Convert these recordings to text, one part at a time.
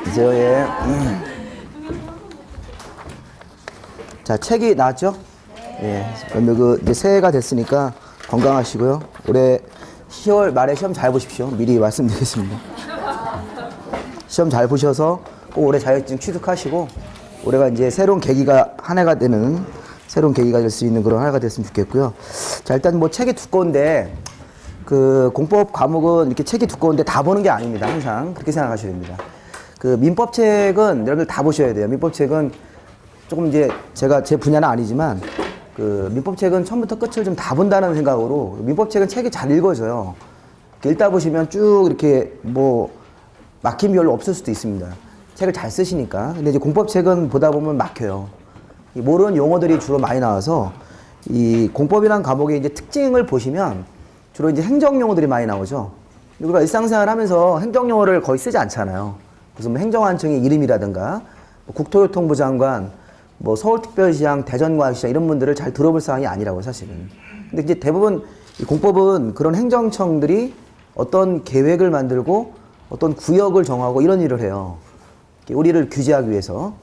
드세요, 예. 자, 책이 나왔죠? 예. 그러면 이제 새해가 됐으니까 건강하시고요. 올해 10월 말에 시험 잘 보십시오. 미리 말씀드리겠습니다. 시험 잘 보셔서 꼭 올해 자격증 취득하시고, 올해가 이제 새로운 계기가, 한 해가 되는 새로운 계기가 될 수 있는 그런 한 해가 됐으면 좋겠고요. 자, 일단 뭐 책이 두꺼운데, 그 공법 과목은 이렇게 책이 두꺼운데 다 보는 게 아닙니다. 항상 그렇게 생각하셔야 됩니다. 그 민법책은 여러분들 다 보셔야 돼요. 민법책은 조금 이제 제가 제 분야는 아니지만 그 민법책은 처음부터 끝을 좀 다 본다는 생각으로, 민법책은 책이 잘 읽어져요. 읽다 보시면 쭉 이렇게 뭐 막힘이 별로 없을 수도 있습니다. 책을 잘 쓰시니까. 근데 이제 공법책은 보다 보면 막혀요. 모르는 용어들이 주로 많이 나와서, 이 공법이라는 과목의 이제 특징을 보시면 주로 이제 행정 용어들이 많이 나오죠. 우리가 일상생활 하면서 행정 용어를 거의 쓰지 않잖아요. 무슨 뭐 행정안청의 이름이라든가, 뭐 국토교통부 장관, 뭐 서울특별시장, 대전광역시장 이런 분들을 잘 들어볼 사항이 아니라고 사실은. 근데 이제 대부분 이 공법은 그런 행정청들이 어떤 계획을 만들고 어떤 구역을 정하고 이런 일을 해요. 우리를 규제하기 위해서.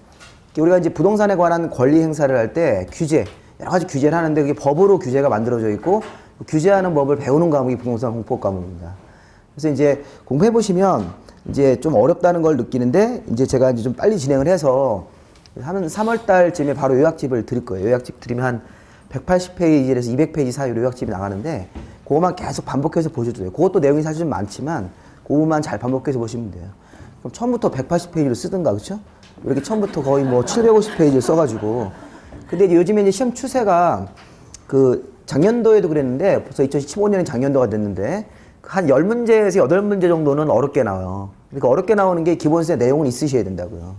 우리가 이제 부동산에 관한 권리 행사를 할 때 규제, 여러 가지 규제를 하는데 그게 법으로 규제가 만들어져 있고, 규제하는 법을 배우는 과목이 부동산 공법 과목입니다. 그래서 이제 공부해 보시면 이제 좀 어렵다는 걸 느끼는데, 이제 제가 이제 좀 빨리 진행을 해서 한 3월 달쯤에 바로 요약집을 드릴 거예요. 요약집 드리면 한 180페이지에서 200페이지 사이로 요약집이 나가는데, 그거만 계속 반복해서 보셔도 돼요. 그것도 내용이 사실 좀 많지만 그거만 잘 반복해서 보시면 돼요. 그럼 처음부터 180페이지를 쓰든가, 그렇죠? 이렇게 처음부터 거의 뭐 750페이지를 써가지고. 근데 이제 요즘에 이제 시험 추세가, 그 작년도에도 그랬는데 벌써 2015년이 작년도가 됐는데 한 10문제에서 8문제 정도는 어렵게 나와요. 그러니까 어렵게 나오는 게 기본세 내용은 있으셔야 된다고요.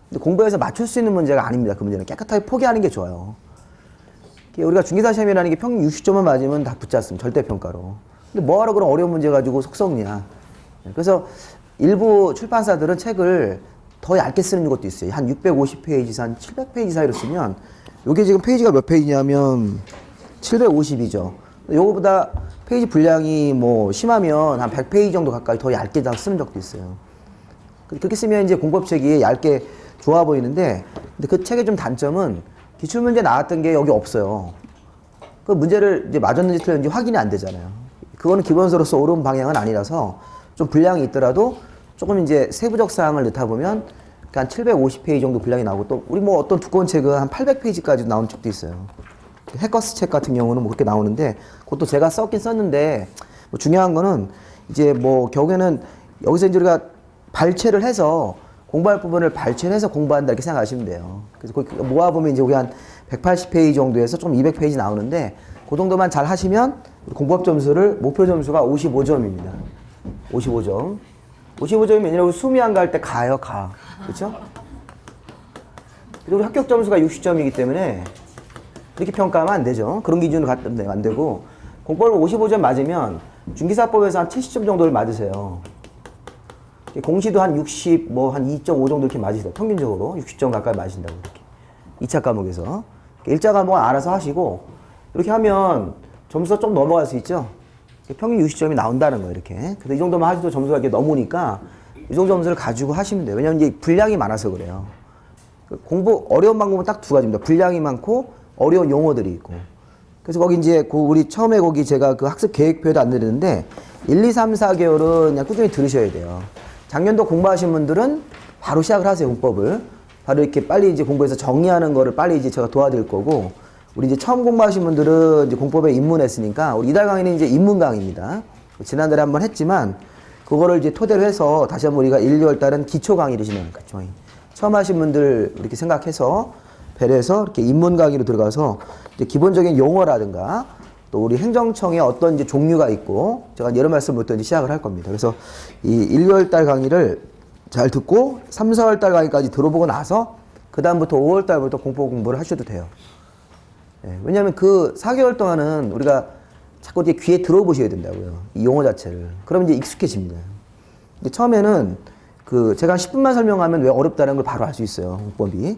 근데 공부해서 맞출 수 있는 문제가 아닙니다. 그 문제는 깨끗하게 포기하는 게 좋아요. 우리가 중기사 시험이라는 게 평균 60점만 맞으면 다 붙잡습니다. 절대평가로. 근데 뭐하러 그런 어려운 문제 가지고 속 썩냐. 그래서 일부 출판사들은 책을 더 얇게 쓰는 것도 있어요. 한 650페이지에서 한 700페이지 사이로 쓰면, 요게 지금 페이지가 몇 페이지냐면 750이죠. 요거보다 페이지 분량이 뭐 심하면 한 100페이지 정도 가까이 더 얇게 쓰는 적도 있어요. 그렇게 쓰면 이제 공법책이 얇게 좋아 보이는데, 근데 그 책의 좀 단점은 기출문제 나왔던 게 여기 없어요. 그 문제를 이제 맞았는지 틀렸는지 확인이 안 되잖아요. 그거는 기본서로서 옳은 방향은 아니라서 좀 분량이 있더라도 조금 이제 세부적 사항을 넣다 보면 한 750페이지 정도 분량이 나오고, 또 우리 뭐 어떤 두꺼운 책은 한 800페이지까지 나온 책도 있어요. 해커스 책 같은 경우는 뭐 그렇게 나오는데, 그것도 제가 썼긴 썼는데, 뭐 중요한 거는 이제 뭐 결국에는 여기서 이제 우리가 발췌를 해서 공부할 부분을 발췌를 해서 공부한다 이렇게 생각하시면 돼요. 그래서 모아보면 이제 우리 한 180페이지 정도에서 좀 200페이지 나오는데, 그 정도만 잘 하시면 공법 점수를, 목표 점수가 55점입니다. 55점. 55점이면 왜냐면 수미 안 갈 때 가요, 가. 그렇죠? 그리고 우리 합격 점수가 60점이기 때문에 그렇게 평가하면 안 되죠. 그런 기준으로 갖면 안 되고, 공법을 55점 맞으면 중기사법에서 한 70점 정도를 맞으세요. 공시도 한 60, 뭐 한 2.5 정도 이렇게 맞으세요. 평균적으로 60점 가까이 맞으신다고 이렇게. 2차 과목에서. 1차 과목은 알아서 하시고, 이렇게 하면 점수가 좀 넘어갈 수 있죠. 평균 60점이 나온다는 거예요, 이렇게. 그래서 이 정도만 하셔도 점수가 이렇게 넘으니까 이 정도 점수를 가지고 하시면 돼요. 왜냐면 이제 분량이 많아서 그래요. 공부 어려운 방법은 딱 두 가지입니다. 분량이 많고 어려운 용어들이 있고. 그래서 거기 이제 우리 처음에 거기 제가 그 학습 계획표에도 안 드리는데 1, 2, 3, 4개월은 그냥 꾸준히 들으셔야 돼요. 작년도 공부하신 분들은 바로 시작을 하세요, 공법을. 바로 이렇게 빨리 이제 공부해서 정리하는 거를 빨리 이제 제가 도와드릴 거고, 우리 이제 처음 공부하신 분들은 이제 공법에 입문했으니까, 우리 이달 강의는 이제 입문 강의입니다. 지난달에 한번 했지만, 그거를 이제 토대로 해서 다시 한번 우리가 1, 2월 달은 기초 강의를 진행할 거예요. 처음 하신 분들 이렇게 생각해서, 배려해서 이렇게 입문 강의로 들어가서, 이제 기본적인 용어라든가, 또 우리 행정청에 어떤 이제 종류가 있고, 제가 여러 말씀부터 이제 시작을 할 겁니다. 그래서 이 1, 2월 달 강의를 잘 듣고, 3, 4월 달 강의까지 들어보고 나서, 그다음부터 5월 달부터 공부를 하셔도 돼요. 네, 왜냐하면 그 4개월 동안은 우리가 자꾸 이제 귀에 들어보셔야 된다고요. 이 용어 자체를. 그러면 이제 익숙해집니다. 근데 처음에는 그 제가 한 10분만 설명하면 왜 어렵다는 걸 바로 알 수 있어요. 공법이.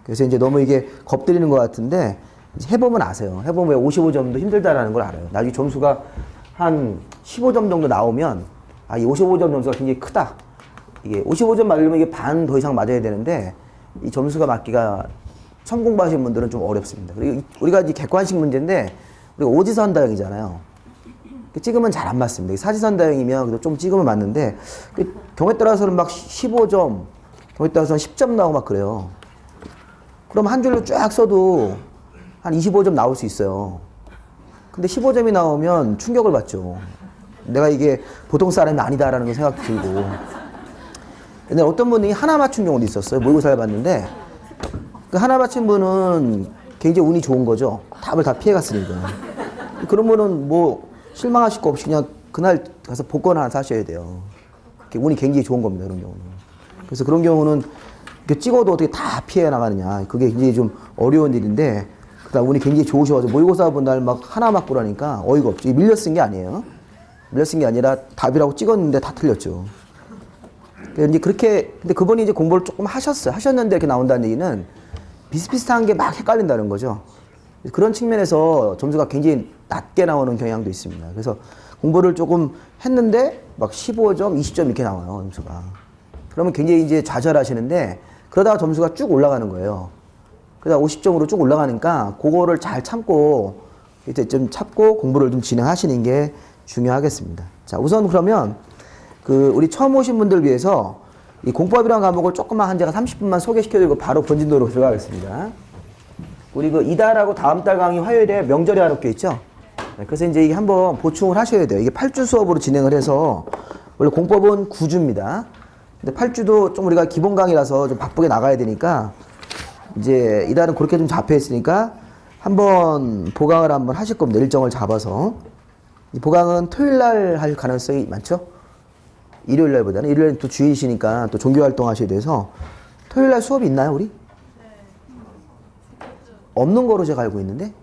그래서 이제 너무 이게 겁들이는 것 같은데, 이제 해보면 아세요. 해보면 왜 55점도 힘들다라는 걸 알아요. 나중에 점수가 한 15점 정도 나오면, 아, 이 55점 점수가 굉장히 크다. 이게 55점 맞으려면 이게 반 더 이상 맞아야 되는데 이 점수가 맞기가 처음 공부하시는 분들은 좀 어렵습니다. 그리고 우리가 이제 객관식 문제인데 우리가 오지선다형이잖아요. 찍으면 잘 안 맞습니다. 사지선다형이면 그래도 좀 찍으면 맞는데 경우에 따라서는 막 15점, 경우에 따라서는 10점 나오고 막 그래요. 그럼 한 줄로 쫙 써도 한 25점 나올 수 있어요. 근데 15점이 나오면 충격을 받죠. 내가 이게 보통 사람이 아니다라는 생각 들고. 근데 어떤 분이 하나 맞춘 경우도 있었어요. 모의고사를 봤는데 그 하나 맞힌 분은 굉장히 운이 좋은 거죠. 답을 다 피해갔으니까. 그런 분은 뭐 실망하실 거 없이 그냥 그날 가서 복권 하나 사셔야 돼요. 운이 굉장히 좋은 겁니다. 그런 경우는. 그래서 그런 경우는 찍어도 어떻게 다 피해 나가느냐. 그게 굉장히 좀 어려운 일인데 그다음 운이 굉장히 좋으셔가지고 모의고사 본 날 막 하나 맞고 그러니까 어이가 없죠. 밀려 쓴 게 아니에요. 밀려 쓴 게 아니라 답이라고 찍었는데 다 틀렸죠. 이제 그렇게 근데 그분이 이제 공부를 조금 하셨는데 이렇게 나온다는 얘기는 비슷비슷한 게 막 헷갈린다는 거죠. 그런 측면에서 점수가 굉장히 낮게 나오는 경향도 있습니다. 그래서 공부를 조금 했는데 막 15점, 20점 이렇게 나와요, 점수가. 그러면 굉장히 이제 좌절하시는데 그러다가 점수가 쭉 올라가는 거예요. 그러다 50점으로 쭉 올라가니까 그거를 잘 참고 이제 좀 참고 공부를 좀 진행하시는 게 중요하겠습니다. 자, 우선 그러면 우리 처음 오신 분들 위해서 이 공법이라는 과목을 조금만 한 제가 30분만 소개시켜드리고 바로 본진도로 들어가겠습니다. 우리 이달하고 다음 달 강의 화요일에 명절이 하나 껴 있죠? 네, 그래서 이제 이게 한번 보충을 하셔야 돼요. 이게 8주 수업으로 진행을 해서 원래 공법은 9주입니다. 근데 8주도 좀 우리가 기본 강의라서 좀 바쁘게 나가야 되니까 이제 이달은 그렇게 좀 잡혀 있으니까 한번 보강을 한번 하실 겁니다. 일정을 잡아서. 이 보강은 토요일 날 할 가능성이 많죠? 일요일 날보다는. 일요일 날은 또 주일이시니까 또 종교 활동 하셔야 돼서 토요일 날 수업이 있나요, 우리? 없는 거로 제가 알고 있는데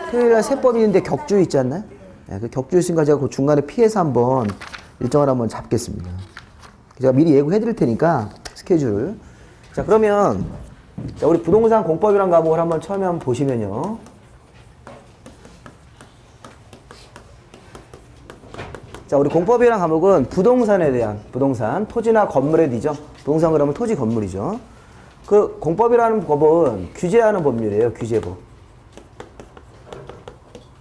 토요일 날 세법이 있는데 격주 있지 않나요? 네, 그 격주 있으니까 제가 그 중간에 피해서 한번 일정을 한번 잡겠습니다. 제가 미리 예고해 드릴 테니까 스케줄을. 자, 그러면 자, 우리 부동산 공법이라는 과목을 한번 처음에 한번 보시면요. 자, 우리 공법이라는 과목은 부동산에 대한 부동산, 토지나 건물에 대해서 부동산 그러면 토지 건물이죠. 그 공법이라는 법은 규제하는 법률이에요. 규제법.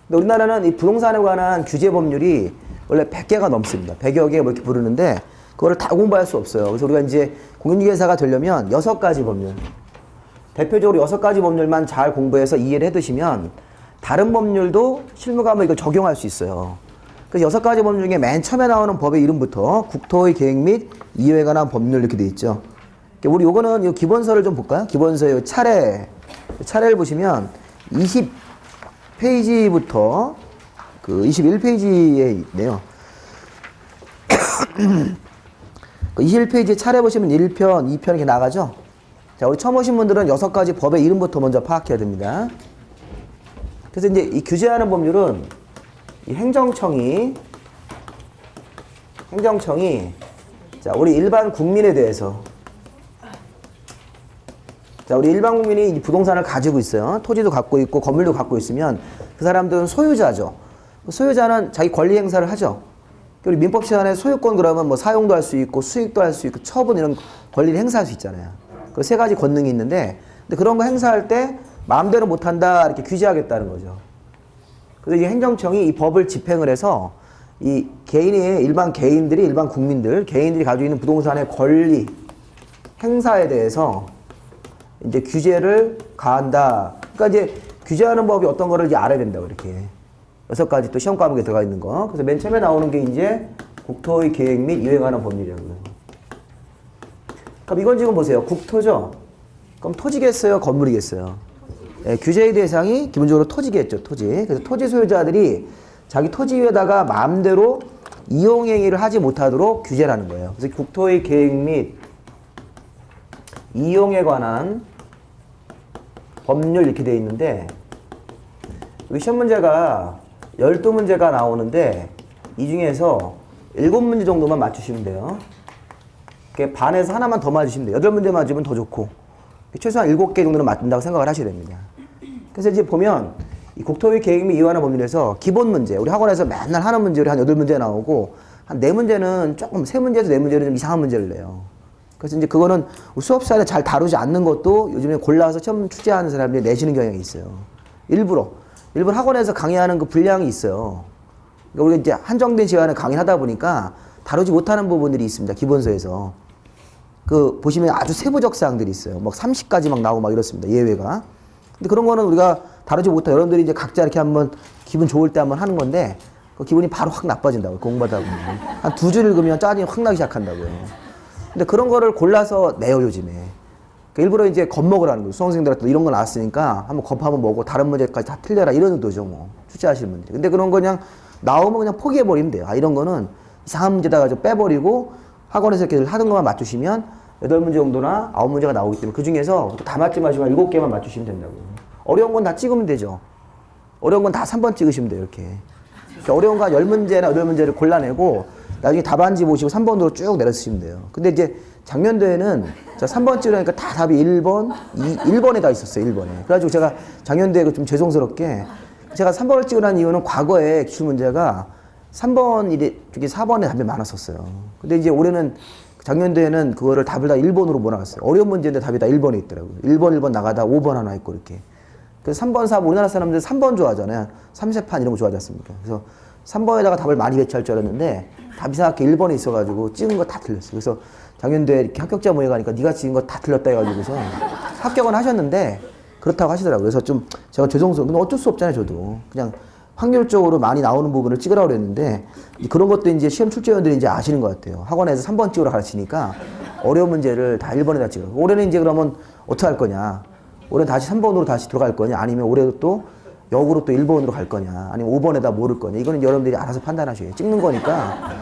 근데 우리나라는 이 부동산에 관한 규제 법률이 원래 100개가 넘습니다. 100여 개 뭐 이렇게 부르는데 그거를 다 공부할 수 없어요. 그래서 우리가 이제 공인중개사가 되려면 6가지 법률. 대표적으로 6가지 법률만 잘 공부해서 이해를 해 두시면 다른 법률도 실무가면 이걸 적용할 수 있어요. 그래서 6가지 법률 중에 맨 처음에 나오는 법의 이름부터 국토의 계획 및 이용에 관한 법률 이렇게 돼 있죠. 우리 요거는 요 기본서를 좀 볼까요? 기본서의 차례를 보시면 20페이지부터 그 21페이지에 있네요. 그 21페이지 차례 보시면 1편, 2편 이렇게 나가죠? 자, 우리 처음 오신 분들은 6가지 법의 이름부터 먼저 파악해야 됩니다. 그래서 이제 이 규제하는 법률은 이 행정청이 자, 우리 일반 국민에 대해서 자, 우리 일반 국민이 이 부동산을 가지고 있어요. 토지도 갖고 있고 건물도 갖고 있으면 그 사람들은 소유자죠. 소유자는 자기 권리 행사를 하죠. 우리 민법 시간에 소유권 그러면 뭐 사용도 할 수 있고 수익도 할 수 있고 처분 이런 권리를 행사할 수 있잖아요. 그 3가지 권능이 있는데 근데 그런 거 행사할 때 마음대로 못한다 이렇게 규제하겠다는 거죠. 그래서 이 행정청이 이 법을 집행을 해서 이 일반 국민들, 개인들이 가지고 있는 부동산의 권리 행사에 대해서 이제 규제를 가한다. 그러니까 이제 규제하는 법이 어떤 거를 이제 알아야 된다고 이렇게. 6가지 또 시험 과목에 들어가 있는 거. 그래서 맨 처음에 나오는 게 이제 국토의 계획 및 이용에 관한 법률이라고요. 그럼 이건 지금 보세요. 국토죠? 그럼 토지겠어요? 건물이겠어요? 네, 규제의 대상이 기본적으로 토지겠죠. 토지. 그래서 토지 소유자들이 자기 토지 위에다가 마음대로 이용행위를 하지 못하도록 규제를 하는 거예요. 그래서 국토의 계획 및 이용에 관한 법률 이렇게 되어 있는데 여기 시험 문제가 12문제가 나오는데 이 중에서 7문제 정도만 맞추시면 돼요. 반에서 하나만 더 맞으시면 돼요. 8문제 맞으면 더 좋고 최소한 7개 정도는 맞는다고 생각을 하셔야 됩니다. 그래서 이제 보면 이 국토의 계획 및 이용하는 법률에서 기본 문제, 우리 학원에서 맨날 하는 문제로 한 8문제 나오고 한 네 문제는 조금, 세 문제에서 네 문제는 좀 이상한 문제를 내요. 그래서 이제 그거는 우리 수업 시간에 잘 다루지 않는 것도 요즘에 골라서 시험 출제하는 사람들이 내시는 경향이 있어요. 일부러 학원에서 강의하는 그 분량이 있어요. 그러니까 우리가 이제 한정된 시간에 강의를 하다 보니까 다루지 못하는 부분들이 있습니다. 기본서에서. 그 보시면 아주 세부적 사항들이 있어요. 막 30까지 막 나오고 막 이렇습니다. 예외가. 근데 그런 거는 우리가 다루지 못하, 여러분들이 이제 각자 이렇게 한번 기분 좋을 때 한번 하는 건데 그 기분이 바로 확 나빠진다고요. 공부하다 보면. 한 두 줄 읽으면 짜증이 확 나기 시작한다고요. 근데 그런 거를 골라서 내요, 요즘에. 그러니까 일부러 이제 겁먹으라는 거예요. 수험생들한테 이런 거 나왔으니까 한번 겁 한번 먹고 다른 문제까지 다 틀려라. 이런 의도죠, 뭐. 출제하실 문제. 근데 그런 거 그냥 나오면 그냥 포기해버리면 돼요. 아, 이런 거는 이상한 문제다가 좀 빼버리고 학원에서 이렇게 하는 것만 맞추시면 8문제 정도나 9문제가 나오기 때문에 그 중에서 다 맞지 마시고 7개만 맞추시면 된다고요. 어려운 건 다 찍으면 되죠. 어려운 건 다 3번 찍으시면 돼요, 이렇게. 어려운 거 한 10문제나 8문제를 골라내고 나중에 답안지 보시고 3번으로 쭉 내려쓰시면 돼요. 근데 이제 작년도에는 저 3번 찍으려니까 다 답이 1번, 1번에 다 있었어요, 1번에. 그래가지고 제가 작년도에 좀 죄송스럽게 제가 3번을 찍으라는 이유는 과거에 기출문제가 3번, 이게 4번에 답이 많았었어요. 근데 이제 올해는 작년도에는 그거를 답을 다 1번으로 몰아갔어요. 어려운 문제인데 답이 다 1번에 있더라고요. 1번 나가다 5번 하나 있고 이렇게. 그래서 3번, 4번, 우리나라 사람들 3번 좋아하잖아요. 3세판 이런 거 좋아하지 않습니까? 그래서 3번에다가 답을 많이 배치할 줄 알았는데 답이 이상하게 1번에 있어가지고 찍은 거 다 틀렸어요. 그래서 작년도에 이렇게 합격자 모여 가니까 네가 찍은 거 다 틀렸다 해가지고서 합격은 하셨는데 그렇다고 하시더라고요. 그래서 좀 제가 죄송스러워. 근데 어쩔 수 없잖아요, 저도. 그냥 확률적으로 많이 나오는 부분을 찍으라고 그랬는데 그런 것도 이제 시험 출제위원들이 이제 아시는 것 같아요. 학원에서 3번 찍으러 가르치니까 어려운 문제를 다 1번에다 찍어요. 올해는 이제 그러면 어떻게 할 거냐? 올해는 다시 3번으로 다시 들어갈 거냐? 아니면 올해도 또 역으로 또 1번으로 갈 거냐? 아니면 5번에다 모를 거냐? 이거는 여러분들이 알아서 판단하셔야 돼요. 찍는 거니까.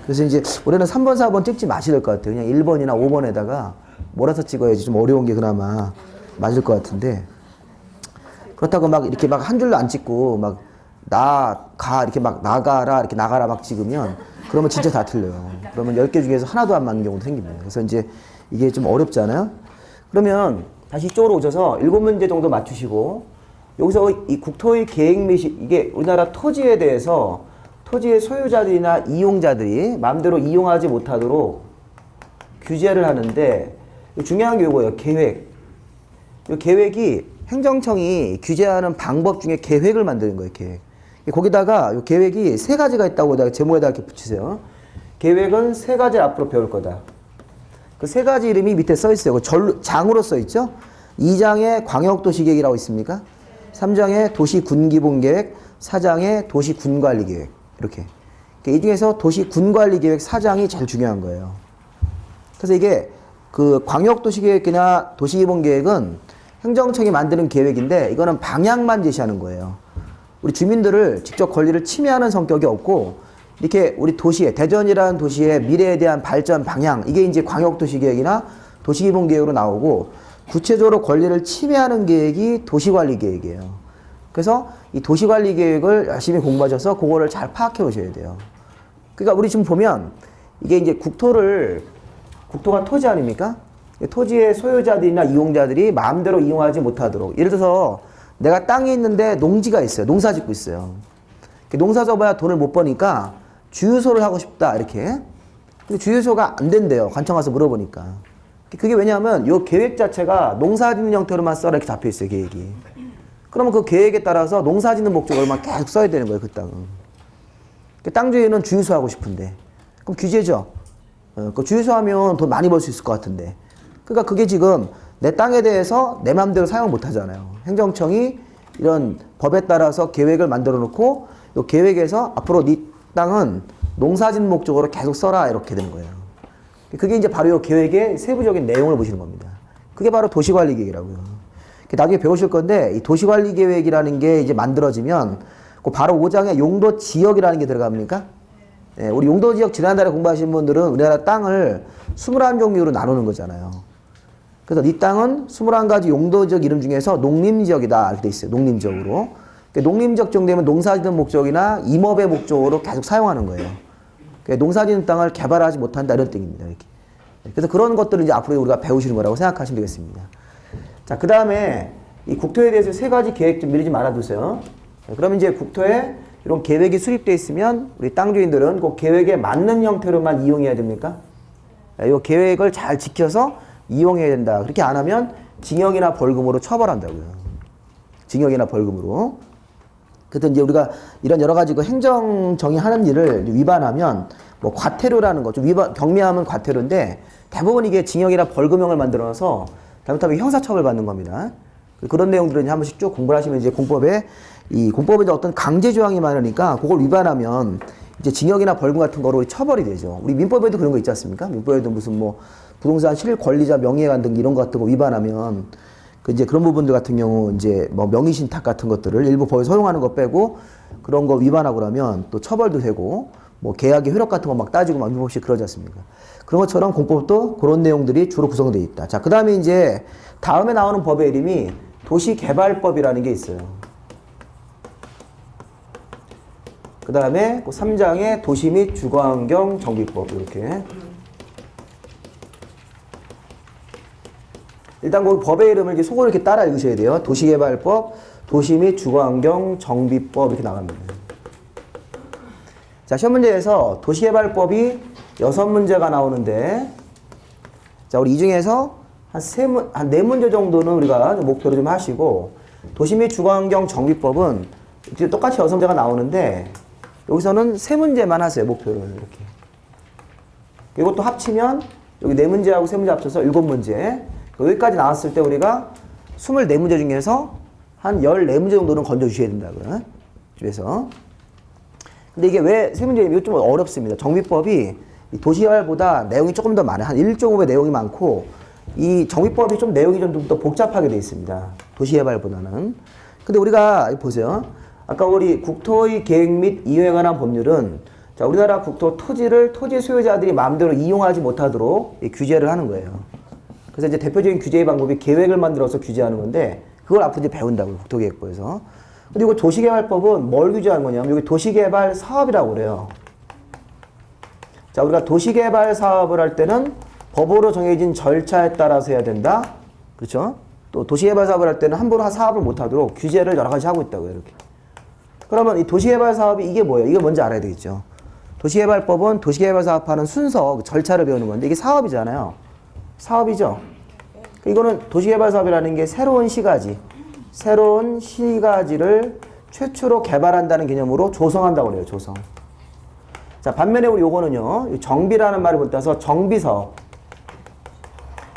그래서 이제 올해는 3번, 4번 찍지 마셔야 될 것 같아요. 그냥 1번이나 5번에다가 몰아서 찍어야지 좀 어려운 게 그나마 맞을 것 같은데. 그렇다고 막 이렇게 막 한 줄로 안 찍고 막 이렇게 막 나가라 막 찍으면 그러면 진짜 다 틀려요. 그러면 10개 중에서 하나도 안 맞는 경우도 생깁니다. 그래서 이제 이게 좀 어렵잖아요. 그러면 다시 이쪽으로 오셔서 7문제 정도 맞추시고 여기서 이 국토의 계획 및 이게 우리나라 토지에 대해서 토지의 소유자들이나 이용자들이 마음대로 이용하지 못하도록 규제를 하는데 중요한 게 이거예요. 계획. 이 계획이 행정청이 규제하는 방법 중에 계획을 만드는 거예요. 계획. 거기다가 이 계획이 3가지가 있다고 제목에다 이렇게 붙이세요. 계획은 3가지 앞으로 배울 거다. 그 3가지 이름이 밑에 써 있어요. 장으로 써 있죠. 2장에 광역도시계획이라고 있습니까? 3장에 도시군기본계획, 4장에 도시군관리계획. 이렇게. 이 중에서 도시군관리계획 4장이 제일 중요한 거예요. 그래서 이게 그 광역도시계획이나 도시기본계획은 행정청이 만드는 계획인데 이거는 방향만 제시하는 거예요. 우리 주민들을 직접 권리를 침해하는 성격이 없고 이렇게 우리 도시의 대전이라는 도시의 미래에 대한 발전 방향 이게 이제 광역도시계획이나 도시기본계획으로 나오고 구체적으로 권리를 침해하는 계획이 도시관리계획이에요. 그래서 이 도시관리계획을 열심히 공부하셔서 그거를 잘 파악해 오셔야 돼요. 그러니까 우리 지금 보면 이게 이제 국토가 토지 아닙니까? 토지의 소유자들이나 이용자들이 마음대로 이용하지 못하도록 예를 들어서 내가 땅이 있는데 농지가 있어요. 농사 짓고 있어요. 농사 져봐야 돈을 못 버니까 주유소를 하고 싶다 이렇게. 근데 주유소가 안 된대요. 관청 가서 물어보니까. 그게 왜냐하면 이 계획 자체가 농사 짓는 형태로만 써라 이렇게 잡혀 있어요. 계획이. 그러면 그 계획에 따라서 농사 짓는 목적으로만 계속 써야 되는 거예요. 그 땅은. 땅 주인은 주유소 하고 싶은데 그럼 규제죠. 그 주유소 하면 돈 많이 벌 수 있을 것 같은데 그러니까 그게 지금 내 땅에 대해서 내 마음대로 사용 못 하잖아요. 행정청이 이런 법에 따라서 계획을 만들어 놓고 이 계획에서 앞으로 네 땅은 농사짓는 목적으로 계속 써라 이렇게 되는 거예요. 그게 이제 바로 이 계획의 세부적인 내용을 보시는 겁니다. 그게 바로 도시관리계획이라고요. 나중에 배우실 건데 이 도시관리계획이라는 게 이제 만들어지면 그 바로 5장에 용도지역이라는 게 들어갑니까? 예, 우리 용도지역 지난달에 공부하신 분들은 우리나라 땅을 21종류로 나누는 거잖아요. 그래서 이 땅은 21가지 용도지역 이름 중에서 농림지역이다 이렇게 돼 있어요. 농림지역으로. 농림지역 정도면 농사짓는 목적이나 임업의 목적으로 계속 사용하는 거예요. 농사짓는 땅을 개발하지 못한다 이런 뜻입니다. 이렇게. 그래서 그런 것들을 이제 앞으로 우리가 배우시는 거라고 생각하시면 되겠습니다. 자, 그 다음에 이 국토에 대해서 3가지 계획 좀 미리 좀 알아두세요. 그러면 이제 국토의 이런 계획이 수립되어 있으면 우리 땅 주인들은 그 계획에 맞는 형태로만 이용해야 됩니까? 이 계획을 잘 지켜서 이용해야 된다. 그렇게 안 하면 징역이나 벌금으로 처벌한다고요. 징역이나 벌금으로. 그래서 이제 우리가 이런 여러 가지 그 행정 정의하는 일을 위반하면 뭐 과태료라는 거, 좀 경미하면 과태료인데 대부분 이게 징역이나 벌금형을 만들어서 잘못하면 형사처벌 받는 겁니다. 그런 내용들은 한 번씩 쭉 공부를 하시면 이제 공법에 이제 어떤 강제 조항이 많으니까 그걸 위반하면 이제 징역이나 벌금 같은 거로 처벌이 되죠. 우리 민법에도 그런 거 있지 않습니까? 민법에도 무슨 뭐 부동산 실권리자 명예관 등 이런 거 같은 거 위반하면 그 이제 그런 부분들 같은 경우 이제 뭐 명의신탁 같은 것들을 일부 법에 허용하는 거 빼고 그런 거 위반하고 그러면 또 처벌도 되고 뭐 계약의 효력 같은 거 막 따지고 막 민법식 그러지 않습니까? 그런 것처럼 공법도 그런 내용들이 주로 구성되어 있다. 자, 그 다음에 이제 다음에 나오는 법의 이름이 도시개발법이라는 게 있어요. 그 다음에 3장에 도시 및 주거환경 정비법 이렇게. 일단 그 법의 이름을 이렇게 속으로 이렇게 따라 읽으셔야 돼요. 도시개발법, 도시 및 주거환경 정비법 이렇게 나갑니다. 자, 시험 문제에서 도시개발법이 6문제가 나오는데, 자, 우리 이 중에서 한 4문제 정도는 우리가 목표로 좀 하시고, 도시 및 주거환경 정비법은 똑같이 6문제가 나오는데, 여기서는 3문제만 하세요, 목표를. 이렇게. 이것도 합치면, 여기 4문제하고 3문제 합쳐서 7문제. 여기까지 나왔을 때 우리가 24문제 중에서 한 14문제 정도는 건져주셔야 된다고요. 집에서. 근데 이게 왜 3문제냐면 이거 좀 어렵습니다. 정비법이 도시개발보다 내용이 조금 더 많아요. 한 1.5배 내용이 많고, 이 정비법이 좀 내용이 좀 더 복잡하게 되어 있습니다. 도시개발보다는. 근데 우리가 보세요. 아까 우리 국토의 계획 및 이용에 관한 법률은 자, 우리나라 국토 토지를 토지 소유자들이 마음대로 이용하지 못하도록 규제를 하는 거예요. 그래서 이제 대표적인 규제의 방법이 계획을 만들어서 규제하는 건데 그걸 앞으로 이제 배운다고요. 국토계획부에서. 근데 이거 도시개발법은 뭘 규제하는 거냐면 여기 도시개발 사업이라고 그래요. 자, 우리가 도시개발 사업을 할 때는 법으로 정해진 절차에 따라서 해야 된다. 그렇죠? 또 도시개발 사업을 할 때는 함부로 사업을 못하도록 규제를 여러 가지 하고 있다고요. 이렇게. 그러면 이 도시개발 사업이 이게 뭐예요? 이게 뭔지 알아야 되겠죠. 도시개발법은 도시개발 사업하는 순서, 절차를 배우는 건데 이게 사업이잖아요. 사업이죠. 이거는 도시개발 사업이라는 게 새로운 시가지를 최초로 개발한다는 개념으로 조성한다고 그래요. 조성. 자, 반면에 우리 요거는요. 정비라는 말을 못 따서 정비사업.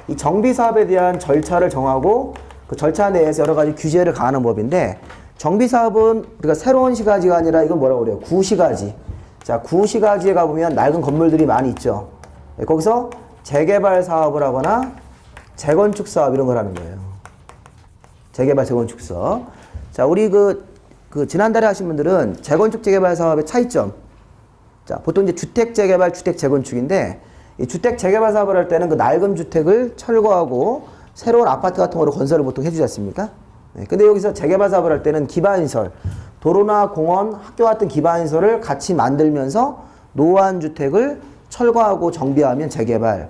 이 정비사업에 대한 절차를 정하고 그 절차 내에서 여러 가지 규제를 가하는 법인데 정비사업은 우리가 새로운 시가지가 아니라 이건 뭐라고 그래요? 구시가지. 자, 구시가지에 가보면 낡은 건물들이 많이 있죠. 거기서 재개발 사업을 하거나 재건축 사업 이런 걸 하는 거예요. 재개발, 재건축 사업. 자, 우리 지난달에 하신 분들은 재건축, 재개발 사업의 차이점. 자, 보통 이제 주택 재개발, 주택 재건축인데 이 주택 재개발 사업을 할 때는 그 낡은 주택을 철거하고 새로운 아파트 같은 거로 건설을 보통 해주지 않습니까? 네, 근데 여기서 재개발 사업을 할 때는 기반시설, 도로나 공원, 학교 같은 기반시설을 같이 만들면서 노후한 주택을 철거하고 정비하면 재개발.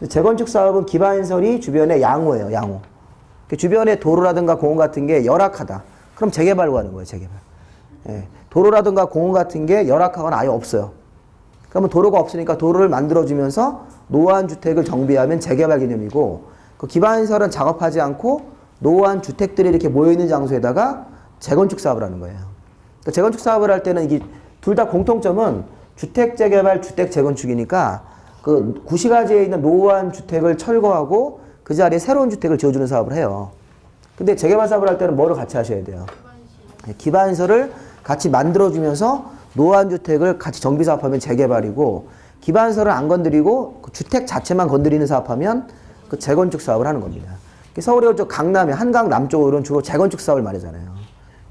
재건축 사업은 기반시설이 주변에 양호해요. 양호. 주변에 도로라든가 공원 같은 게 열악하다. 그럼 재개발로 하는 거예요. 재개발. 예, 도로라든가 공원 같은 게 열악하거나 아예 없어요. 그러면 도로가 없으니까 도로를 만들어주면서 노후한 주택을 정비하면 재개발 개념이고 그 기반시설은 작업하지 않고 노후한 주택들이 이렇게 모여있는 장소에다가 재건축 사업을 하는 거예요. 그러니까 재건축 사업을 할 때는 이게 둘 다 공통점은 주택 재개발, 주택 재건축이니까 그 구시가지에 있는 노후한 주택을 철거하고 그 자리에 새로운 주택을 지어주는 사업을 해요. 근데 재개발 사업을 할 때는 뭐를 같이 하셔야 돼요? 기반시설을 같이 만들어주면서 노후한 주택을 같이 정비 사업하면 재개발이고 기반시설을 안 건드리고 그 주택 자체만 건드리는 사업하면 그 재건축 사업을 하는 겁니다. 서울의 강남에 한강 남쪽으로는 주로 재건축 사업을 말하잖아요.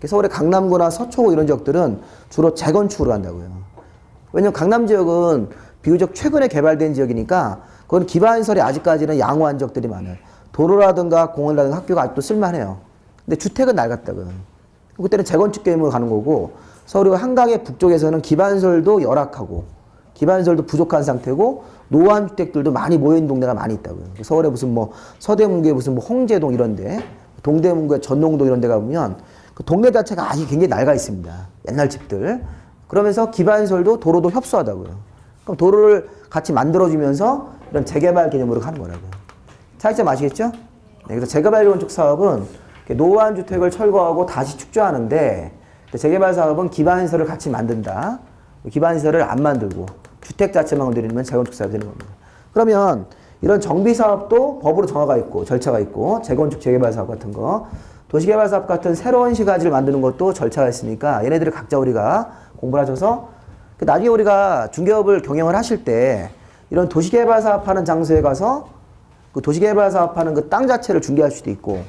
서울의 강남구나 서초구 이런 지역들은 주로 재건축으로 한다고요. 왜냐면 강남 지역은 비교적 최근에 개발된 지역이니까 그건 기반시설이 아직까지는 양호한 지역들이 많아요. 도로라든가 공원이라든가 학교가 아직도 쓸만해요. 근데 주택은 낡았다고요. 그때는 재건축 개념으로 가는 거고 서울의 한강의 북쪽에서는 기반시설도 열악하고 기반시설도 부족한 상태고 노후한 주택들도 많이 모여있는 동네가 많이 있다고요. 서울에 무슨 뭐 서대문구에 무슨 뭐 홍제동 이런데 동대문구에 전농동 이런 데 가보면 그 동네 자체가 아직 굉장히 낡아 있습니다. 옛날 집들. 그러면서 기반시설도 도로도 협소하다고요. 그럼 도로를 같이 만들어주면서 이런 재개발 개념으로 하는 거라고요. 차이점 아시겠죠? 네, 그래서 재개발 재건축 사업은 노후한 주택을 철거하고 다시 축조하는데, 재개발 사업은 기반시설을 같이 만든다. 기반시설을 안 만들고 주택 자체만 건드리면 재건축 사업이 되는 겁니다. 그러면 이런 정비 사업도 법으로 정화가 있고 절차가 있고, 재건축 재개발 사업 같은 거, 도시개발 사업 같은 새로운 시가지를 만드는 것도 절차가 있으니까 얘네들을 각자 우리가 공부를 하셔서 나중에 우리가 중개업을 경영을 하실 때 이런 도시개발 사업하는 장소에 가서 그 도시개발 사업하는 그 땅 자체를 중개할 수도 있고,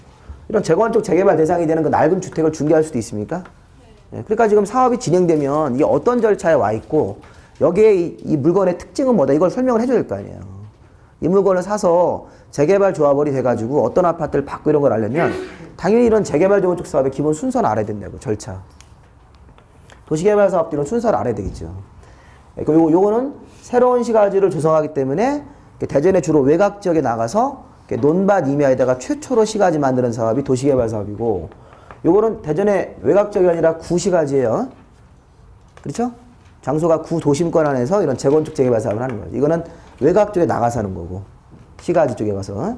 이런 재건축 재개발 대상이 되는 그 낡은 주택을 중개할 수도 있습니까? 네, 그러니까 지금 사업이 진행되면 이게 어떤 절차에 와 있고 여기에 이 물건의 특징은 뭐다, 이걸 설명을 해줘야 될 거 아니에요. 이 물건을 사서 재개발 조합원이 돼가지고 어떤 아파트를 받고 이런 걸 알려면 당연히 이런 재개발 재건축 사업의 기본 순서는 알아야 된다고, 절차. 도시개발 사업들은 순서를 알아야 되겠죠. 그리고 요거는 새로운 시가지를 조성하기 때문에 대전에 주로 외곽 지역에 나가서 논밭 임야에다가 최초로 시가지 만드는 사업이 도시개발 사업이고, 요거는 대전의 외곽 지역이 아니라 구시가지예요. 그렇죠? 장소가 구도심권 안에서 이런 재건축 재개발 사업을 하는 거예요. 이거는 외곽 쪽에 나가서 하는 거고, 시가지 쪽에 가서.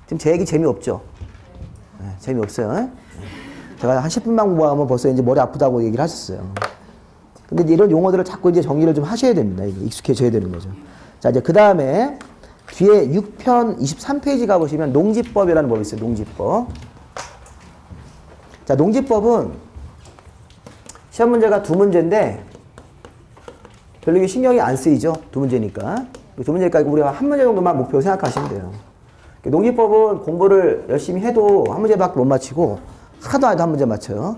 지금 제 얘기 재미없죠? 네, 재미없어요. 제가 한 10분만 공부하면 벌써 이제 머리 아프다고 얘기를 하셨어요. 근데 이제 이런 용어들을 자꾸 이제 정리를 좀 하셔야 됩니다. 익숙해져야 되는 거죠. 자, 이제 그 다음에 뒤에 6편 23페이지 가보시면 농지법이라는 법이 있어요. 농지법. 자, 농지법은 시험 문제가 두 문제인데 별로 이게 신경이 안 쓰이죠. 두 문제니까. 두 문제니까 우리가 한 문제 정도만 목표로 생각하시면 돼요. 농지법은 공부를 열심히 해도 한 문제밖에 못 맞히고 하도 안 해도 한 문제 맞춰요.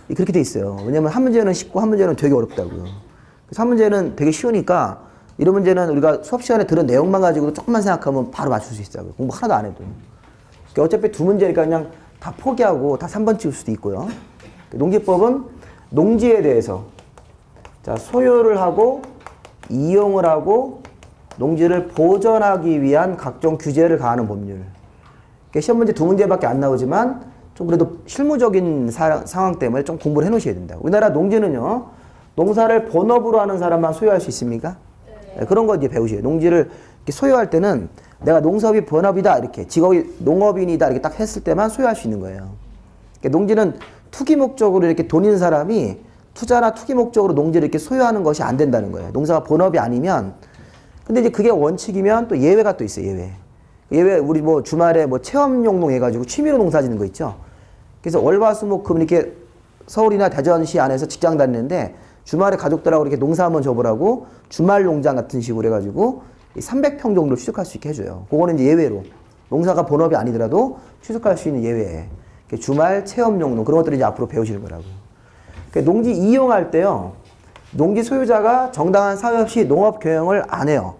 그렇게 돼 있어요. 왜냐면 한 문제는 쉽고 한 문제는 되게 어렵다고요. 그래서 한 문제는 되게 쉬우니까 이런 문제는 우리가 수업 시간에 들은 내용만 가지고도 조금만 생각하면 바로 맞출 수 있어요. 공부 하나도 안 해도. 그러니까 어차피 두 문제니까 그냥 다 포기하고 다 3번 찍을 수도 있고요. 농지법은 농지에 대해서 자, 소유를 하고 이용을 하고 농지를 보전하기 위한 각종 규제를 가하는 법률. 그러니까 시험 문제 두 문제밖에 안 나오지만 좀 그래도 실무적인 상황 때문에 좀 공부를 해놓으셔야 된다. 우리나라 농지는요, 농사를 본업으로 하는 사람만 소유할 수 있습니까? 네, 그런 거 이제 배우셔요. 농지를 이렇게 소유할 때는 내가 농사업이 본업이다, 이렇게 직업이 농업인이다 이렇게 딱 했을 때만 소유할 수 있는 거예요. 그러니까 농지는 투기 목적으로 이렇게 돈 있는 사람이 투자나 투기 목적으로 농지를 이렇게 소유하는 것이 안 된다는 거예요. 농사가 본업이 아니면. 근데 이제 그게 원칙이면 또 예외가 또 있어요. 예외 우리 뭐 주말에 뭐 체험용농 해가지고 취미로 농사 짓는 거 있죠. 그래서 월화수목금 이렇게 서울이나 대전시 안에서 직장 다니는데 주말에 가족들하고 이렇게 농사 한번 접으라고 주말 농장 같은 식으로 해가지고 300평 정도 취득할 수 있게 해줘요. 그거는 이제 예외로. 농사가 본업이 아니더라도 취득할 수 있는 예외. 주말 체험용농 그런 것들을 이제 앞으로 배우시는 거라고요. 농지 이용할 때요, 농지 소유자가 정당한 사유 없이 농업 경영을 안 해요.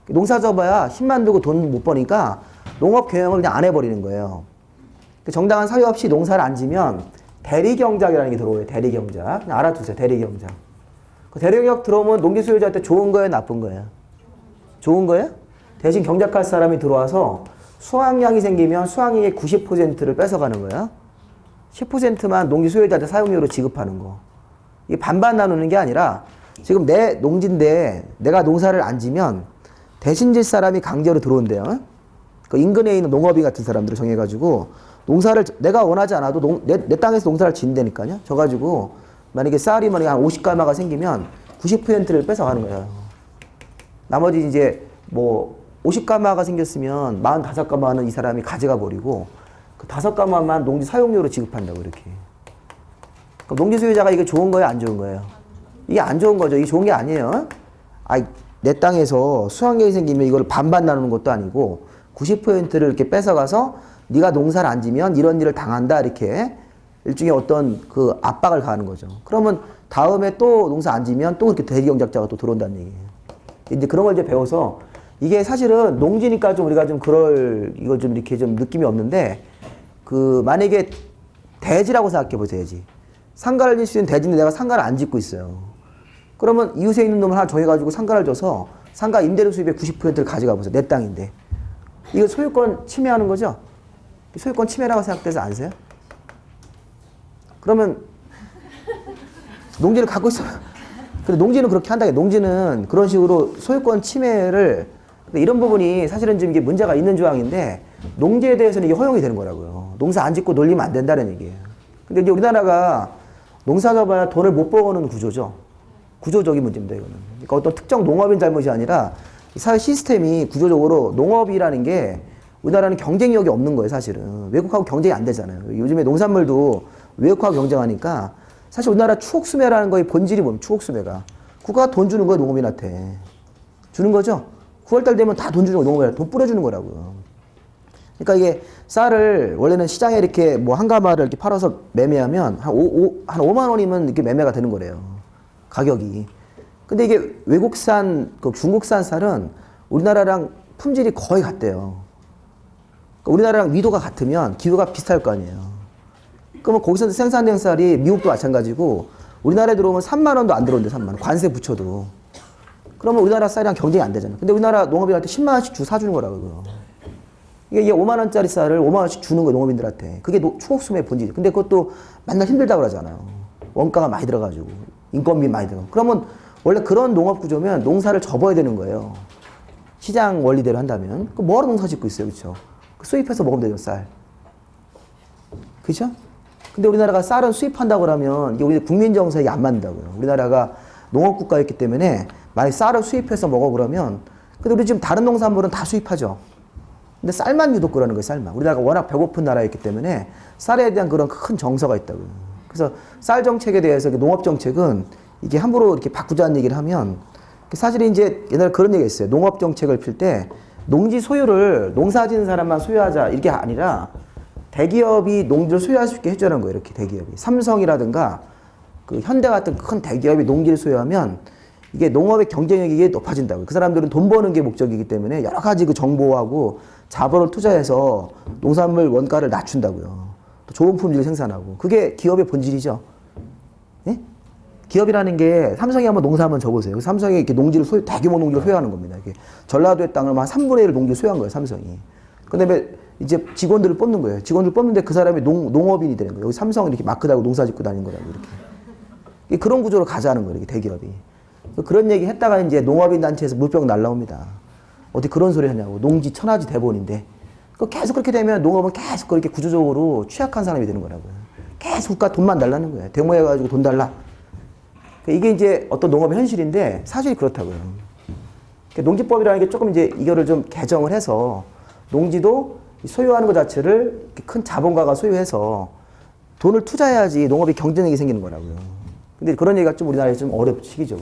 농사 져봐야 힘만 들고 돈 못 버니까 농업 경영을 그냥 안 해버리는 거예요. 정당한 사유 없이 농사를 안 지면 대리경작이라는 게 들어오요. 대리경작. 그냥 알아두세요. 대리경작. 그 대리경작 들어오면 농지 소유자한테 좋은 거예요? 나쁜 거예요? 좋은 거예요? 대신 경작할 사람이 들어와서 수확량이 생기면 수확량의 90%를 뺏어가는 거예요. 10%만 농지 소유자한테 사용료로 지급하는 거. 이게 반반 나누는 게 아니라 지금 내 농지인데 내가 농사를 안 지면 대신 질 사람이 강제로 들어온대요. 그 인근에 있는 농업인 같은 사람들을 정해가지고 농사를 내가 원하지 않아도 내 땅에서 농사를 짓는다니까요. 져가지고 만약에 쌀이 한 50가마가 생기면 90%를 뺏어가는 거예요. 나머지 이제 뭐 50가마가 생겼으면 45가마는 이 사람이 가져가 버리고 그 5가마만 농지 사용료로 지급한다고 이렇게. 그럼 농지 소유자가 이게 좋은 거예요, 안 좋은 거예요? 이게 안 좋은 거죠. 이게 좋은 게 아니에요. 내 땅에서 수확량이 생기면 이걸 반반 나누는 것도 아니고 90%를 이렇게 뺏어가서 네가 농사를 안 지면 이런 일을 당한다 이렇게 일종의 어떤 그 압박을 가하는 거죠. 그러면 다음에 또 농사 안 지면 또 그렇게 대리경작자가 또 들어온다는 얘기예요. 이제 그런 걸 이제 배워서 이게 사실은 농지니까 좀 우리가 좀 이거 좀 이렇게 좀 느낌이 없는데 그 만약에 대지라고 생각해 보세요. 대지. 상가를 질 수 있는 대지인데 내가 상가를 안 짓고 있어요. 그러면 이웃에 있는 놈을 하나 정해가지고 상가를 줘서 상가 임대료 수입의 90%를 가져가 보세요. 내 땅인데. 이거 소유권 침해하는 거죠? 소유권 침해라고 생각돼서 안 세요? 그러면 농지를 갖고 있어. 근데 농지는 그렇게 한다. 농지는 그런 식으로 소유권 침해를 이런 부분이 사실은 지금 이게 문제가 있는 조항인데 농지에 대해서는 이게 허용이 되는 거라고요. 농사 안 짓고 놀리면 안 된다는 얘기예요. 근데 이제 우리나라가 농사 져봐야 돈을 못 버는 구조죠. 구조적인 문제입니다, 이거는. 그러니까 어떤 특정 농업인 잘못이 아니라 이 사회 시스템이 구조적으로 농업이라는 게 우리나라는 경쟁력이 없는 거예요, 사실은. 외국하고 경쟁이 안 되잖아요. 요즘에 농산물도 외국하고 경쟁하니까 사실 우리나라 추옥수매라는 거의 본질이 뭡니까? 추옥수매가. 국가가 돈 주는 거예요, 농업인한테. 주는 거죠? 9월달 되면 다 돈 주는 거예요, 농업인한테. 돈 뿌려주는 거라고요. 그러니까 이게 쌀을 원래는 시장에 이렇게 뭐 한 가마를 이렇게 팔아서 매매하면 한 5만 원이면 이렇게 매매가 되는 거래요. 가격이. 근데 이게 외국산, 그 중국산 쌀은 우리나라랑 품질이 거의 같대요. 그러니까 우리나라랑 위도가 같으면 기후가 비슷할 거 아니에요. 그러면 거기서 생산된 쌀이 미국도 마찬가지고 우리나라에 들어오면 3만 원도 안 들어온대, 3만 원. 관세 붙여도. 그러면 우리나라 쌀이랑 경쟁이 안 되잖아. 근데 우리나라 농업인한테 10만 원씩 사주는 거라고요. 이게 5만 원짜리 쌀을 5만 원씩 주는 거예요, 농업인들한테. 그게 추옥수매의 본질이에요. 근데 그것도 맨날 힘들다고 그러잖아요. 원가가 많이 들어가지고. 인건비 많이 들어가고. 그러면 원래 그런 농업 구조면 농사를 접어야 되는 거예요. 시장 원리대로 한다면. 그럼 뭐하러 농사 짓고 있어요, 그렇죠? 수입해서 먹으면 되죠, 쌀. 그죠? 근데 우리나라가 쌀은 수입한다고 그러면 이게 우리 국민 정서에 안 맞는다고요. 우리나라가 농업국가였기 때문에 만약 쌀을 수입해서 먹어 그러면 근데 우리 지금 다른 농산물은 다 수입하죠. 근데 쌀만 유독 그러는 거예요, 쌀만. 우리나라가 워낙 배고픈 나라였기 때문에 쌀에 대한 그런 큰 정서가 있다고요. 그래서 쌀 정책에 대해서 농업 정책은 이게 함부로 이렇게 바꾸자는 얘기를 하면 사실 이제 옛날에 그런 얘기가 있어요. 농업 정책을 필 때 농지 소유를 농사 짓는 사람만 소유하자 이게 아니라 대기업이 농지를 소유할 수 있게 해주라는 거예요. 이렇게 대기업이. 삼성이라든가 그 현대 같은 큰 대기업이 농지를 소유하면 이게 농업의 경쟁력이 높아진다고요. 그 사람들은 돈 버는 게 목적이기 때문에 여러 가지 그 정보하고 자본을 투자해서 농산물 원가를 낮춘다고요. 또 좋은 품질을 생산하고. 그게 기업의 본질이죠. 예? 기업이라는 게 삼성이 한번 농사 한번 줘보세요. 삼성이 이렇게 농지를 대규모 농지를 소유하는 겁니다. 이게 전라도의 땅을 한 3분의 1을 농지를 소유한 거예요, 삼성이. 그 다음에 이제 직원들을 뽑는 거예요. 직원들을 뽑는데 그 사람이 농업인이 되는 거예요. 여기 삼성은 이렇게 마크 달고 농사 짓고 다니는 거라고, 이렇게. 그런 구조로 가자는 거예요, 이게 대기업이. 그런 얘기 했다가 이제 농업인 단체에서 물병 날라옵니다. 어떻게 그런 소리 하냐고. 농지 천하지 대본인데. 계속 그렇게 되면 농업은 계속 그렇게 구조적으로 취약한 사람이 되는 거라고요. 계속 국가 돈만 달라는 거예요. 데모해가지고 돈 달라. 이게 이제 어떤 농업의 현실인데 사실이 그렇다고요. 농지법이라는 게 조금 이제 이거를 좀 개정을 해서 농지도 소유하는 것 자체를 큰 자본가가 소유해서 돈을 투자해야지 농업이 경쟁력이 생기는 거라고요. 근데 그런 얘기가 좀 우리나라에 좀 어렵시기죠.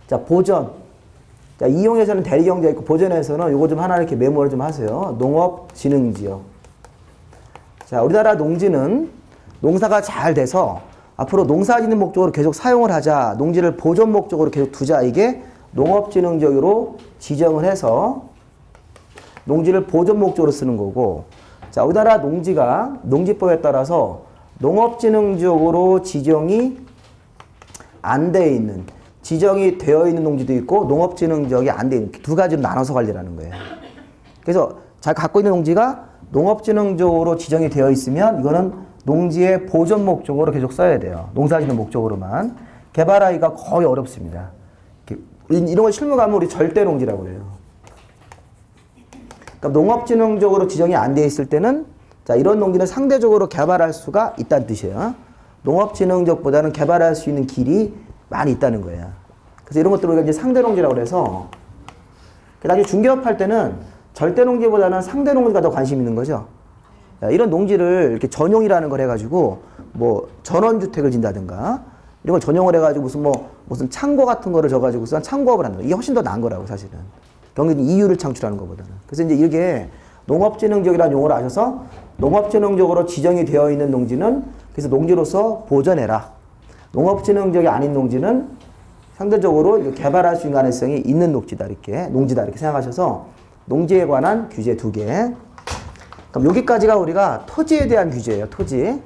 자, 보전. 자, 이용에서는 대리경제가 있고 보전에서는 요거 좀 하나 이렇게 메모를 좀 하세요. 농업진흥지역. 자, 우리나라 농지는 농사가 잘 돼서 앞으로 농사 짓는 목적으로 계속 사용을 하자. 농지를 보전 목적으로 계속 두자. 이게 농업진흥지역으로 지정을 해서 농지를 보전 목적으로 쓰는 거고. 자, 우리나라 농지가 농지법에 따라서 농업진흥지역으로 지정이 안 돼 있는, 지정이 되어 있는 농지도 있고 농업진흥지역이 안 돼 있는 두 가지로 나눠서 관리하는 거예요. 그래서 자기가 갖고 있는 농지가 농업진흥지역으로 지정이 되어 있으면 이거는 농지의 보존 목적으로 계속 써야 돼요. 농사짓는 목적으로만. 개발하기가 거의 어렵습니다. 이런 걸 실무 가면 우리 절대 농지라고 해요. 그러니까 농업진흥적으로 지정이 안 돼 있을 때는 자, 이런 농지는 상대적으로 개발할 수가 있다는 뜻이에요. 농업진흥적보다는 개발할 수 있는 길이 많이 있다는 거예요. 그래서 이런 것들을 우리가 이제 상대농지라고 해서 나중에 중개업 할 때는 절대농지보다는 상대농지가 더 관심 있는 거죠. 이런 농지를 이렇게 전용이라는 걸 해가지고 뭐 전원주택을 진다든가 이런 걸 전용을 해가지고 무슨 창고 같은 거를 져가지고서 창고업을 한다. 이게 훨씬 더 나은 거라고 사실은. 경기 이유를 창출하는 것보다는. 그래서 이제 이게 농업진흥지역이라는 용어를 아셔서 농업진흥적으로 지정이 되어 있는 농지는 그래서 농지로서 보전해라. 농업진흥지역이 아닌 농지는 상대적으로 개발할 수 있는 가능성이 있는 농지다 이렇게 생각하셔서 농지에 관한 규제 2개. 그럼 여기까지가 우리가 토지에 대한 규제예요. 토지에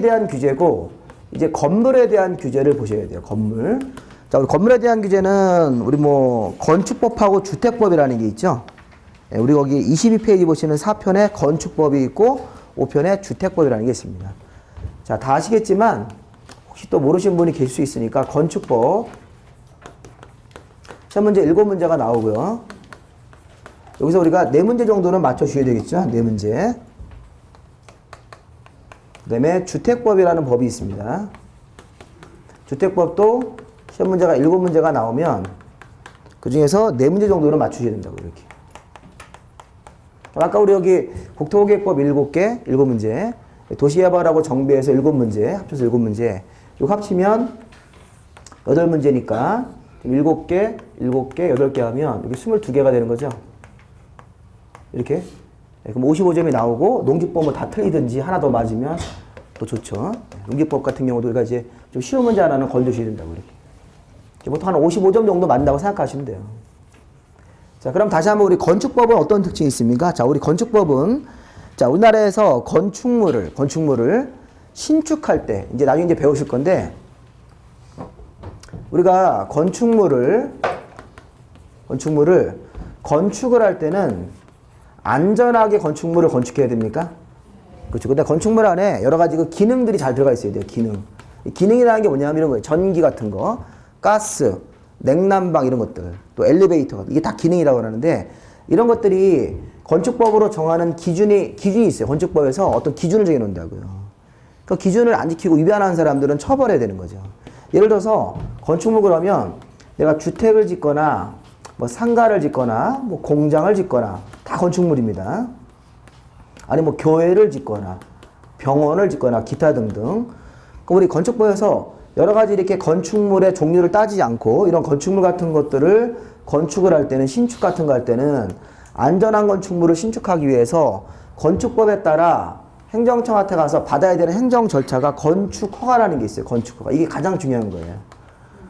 대한 규제고 이제 건물에 대한 규제를 보셔야 돼요. 건물. 자, 우리 건물에 대한 규제는 우리 뭐 건축법하고 주택법이라는 게 있죠. 우리 거기 22페이지 보시는 4편에 건축법이 있고 5편에 주택법이라는 게 있습니다. 자, 다 아시겠지만 혹시 또 모르시는 분이 계실 수 있으니까 건축법 시험 문제 7문제가 나오고요. 여기서 우리가 4문제 정도는 맞춰주셔야 되겠죠? 4문제. 그 다음에 주택법이라는 법이 있습니다. 주택법도 시험 문제가 7문제가 나오면 그 중에서 4문제 정도는 맞추셔야 된다고, 이렇게. 아까 우리 여기 국토계획법 7개, 7문제, 도시개발하고 정비에서 7문제, 합쳐서 7문제, 이거 합치면 8문제니까 7개, 7개, 8개 하면 여기 22개가 되는 거죠. 이렇게. 그럼 55점이 나오고 농지법은 다 틀리든지 하나 더 맞으면 더 좋죠. 농지법 같은 경우도 우리가 이제 좀 쉬운 문제 하나는 걸려주셔야 된다고, 이렇게. 보통 한 55점 정도 맞는다고 생각하시면 돼요. 자, 그럼 다시 한번 우리 건축법은 어떤 특징이 있습니까? 자, 우리 건축법은, 자, 우리나라에서 건축물을 신축할 때, 이제 나중에 이제 배우실 건데, 우리가 건축물을 건축을 할 때는 안전하게 건축물을 건축해야 됩니까? 그렇죠. 근데 건축물 안에 여러 가지 그 기능들이 잘 들어가 있어야 돼요, 기능. 기능이라는 게 뭐냐면 이런 거예요. 전기 같은 거, 가스, 냉난방 이런 것들, 또 엘리베이터, 이게 다 기능이라고 하는데, 이런 것들이 건축법으로 정하는 기준이 있어요. 건축법에서 어떤 기준을 정해놓는다고요. 그 기준을 안 지키고 위반하는 사람들은 처벌해야 되는 거죠. 예를 들어서 건축물 그러면 내가 주택을 짓거나 뭐 상가를 짓거나 뭐 공장을 짓거나 다 건축물입니다. 아니 뭐 교회를 짓거나 병원을 짓거나 기타 등등. 그럼 우리 건축법에서 여러 가지 이렇게 건축물의 종류를 따지지 않고 이런 건축물 같은 것들을 건축을 할 때는, 신축 같은 거 할 때는 안전한 건축물을 신축하기 위해서 건축법에 따라 행정청한테 가서 받아야 되는 행정 절차가 건축허가라는 게 있어요. 건축허가. 이게 가장 중요한 거예요.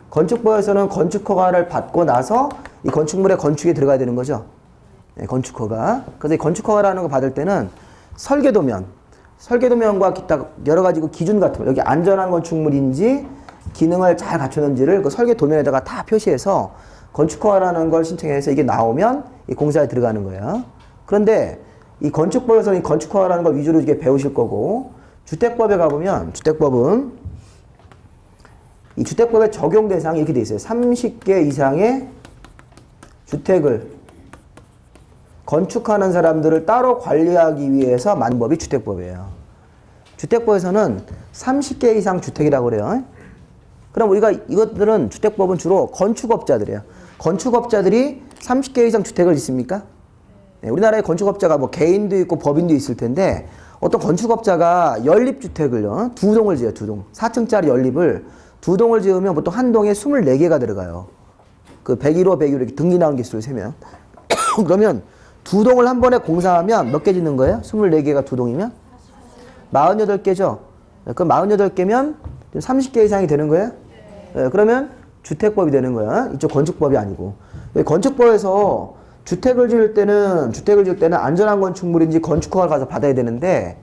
건축법에서는 건축허가를 받고 나서 이 건축물의 건축에 들어가야 되는 거죠. 네, 건축허가. 그래서 이 건축허가라는 거 받을 때는 설계도면과 기타 여러 가지 그 기준 같은 거, 여기 안전한 건축물인지 기능을 잘 갖추는지를 그 설계도면에다가 다 표시해서 건축허가라는 걸 신청해서 이게 나오면 이 공사에 들어가는 거예요. 그런데 이 건축법에서는 이 건축허가라는 걸 위주로 이게 배우실 거고, 주택법에 가보면 주택법은 이 주택법의 적용 대상이 이렇게 돼 있어요. 30개 이상의 주택을 건축하는 사람들을 따로 관리하기 위해서 만든 법이 주택법이에요. 주택법에서는 30개 이상 주택이라고 그래요. 그럼 우리가 이것들은 주택법은 주로 건축업자들이에요. 건축업자들이 30개 이상 주택을 짓습니까? 네, 우리나라에 건축업자가 뭐 개인도 있고 법인도 있을 텐데, 어떤 건축업자가 연립주택을요, 2동을 지어요, 2동. 4층짜리 연립을 2동을 지으면 보통 한 동에 24개가 들어가요. 그 101호, 102호 이렇게 등기 나온 개수를 세면. 그러면 2동을 한 번에 공사하면 몇 개 짓는 거예요? 24개가 2동이면? 48개죠? 그럼 48개면 30개 이상이 되는 거예요? 네, 그러면 주택법이 되는 거야. 이쪽 건축법이 아니고. 건축법에서 주택을 지을 때는 안전한 건축물인지 건축허가를 가서 받아야 되는데,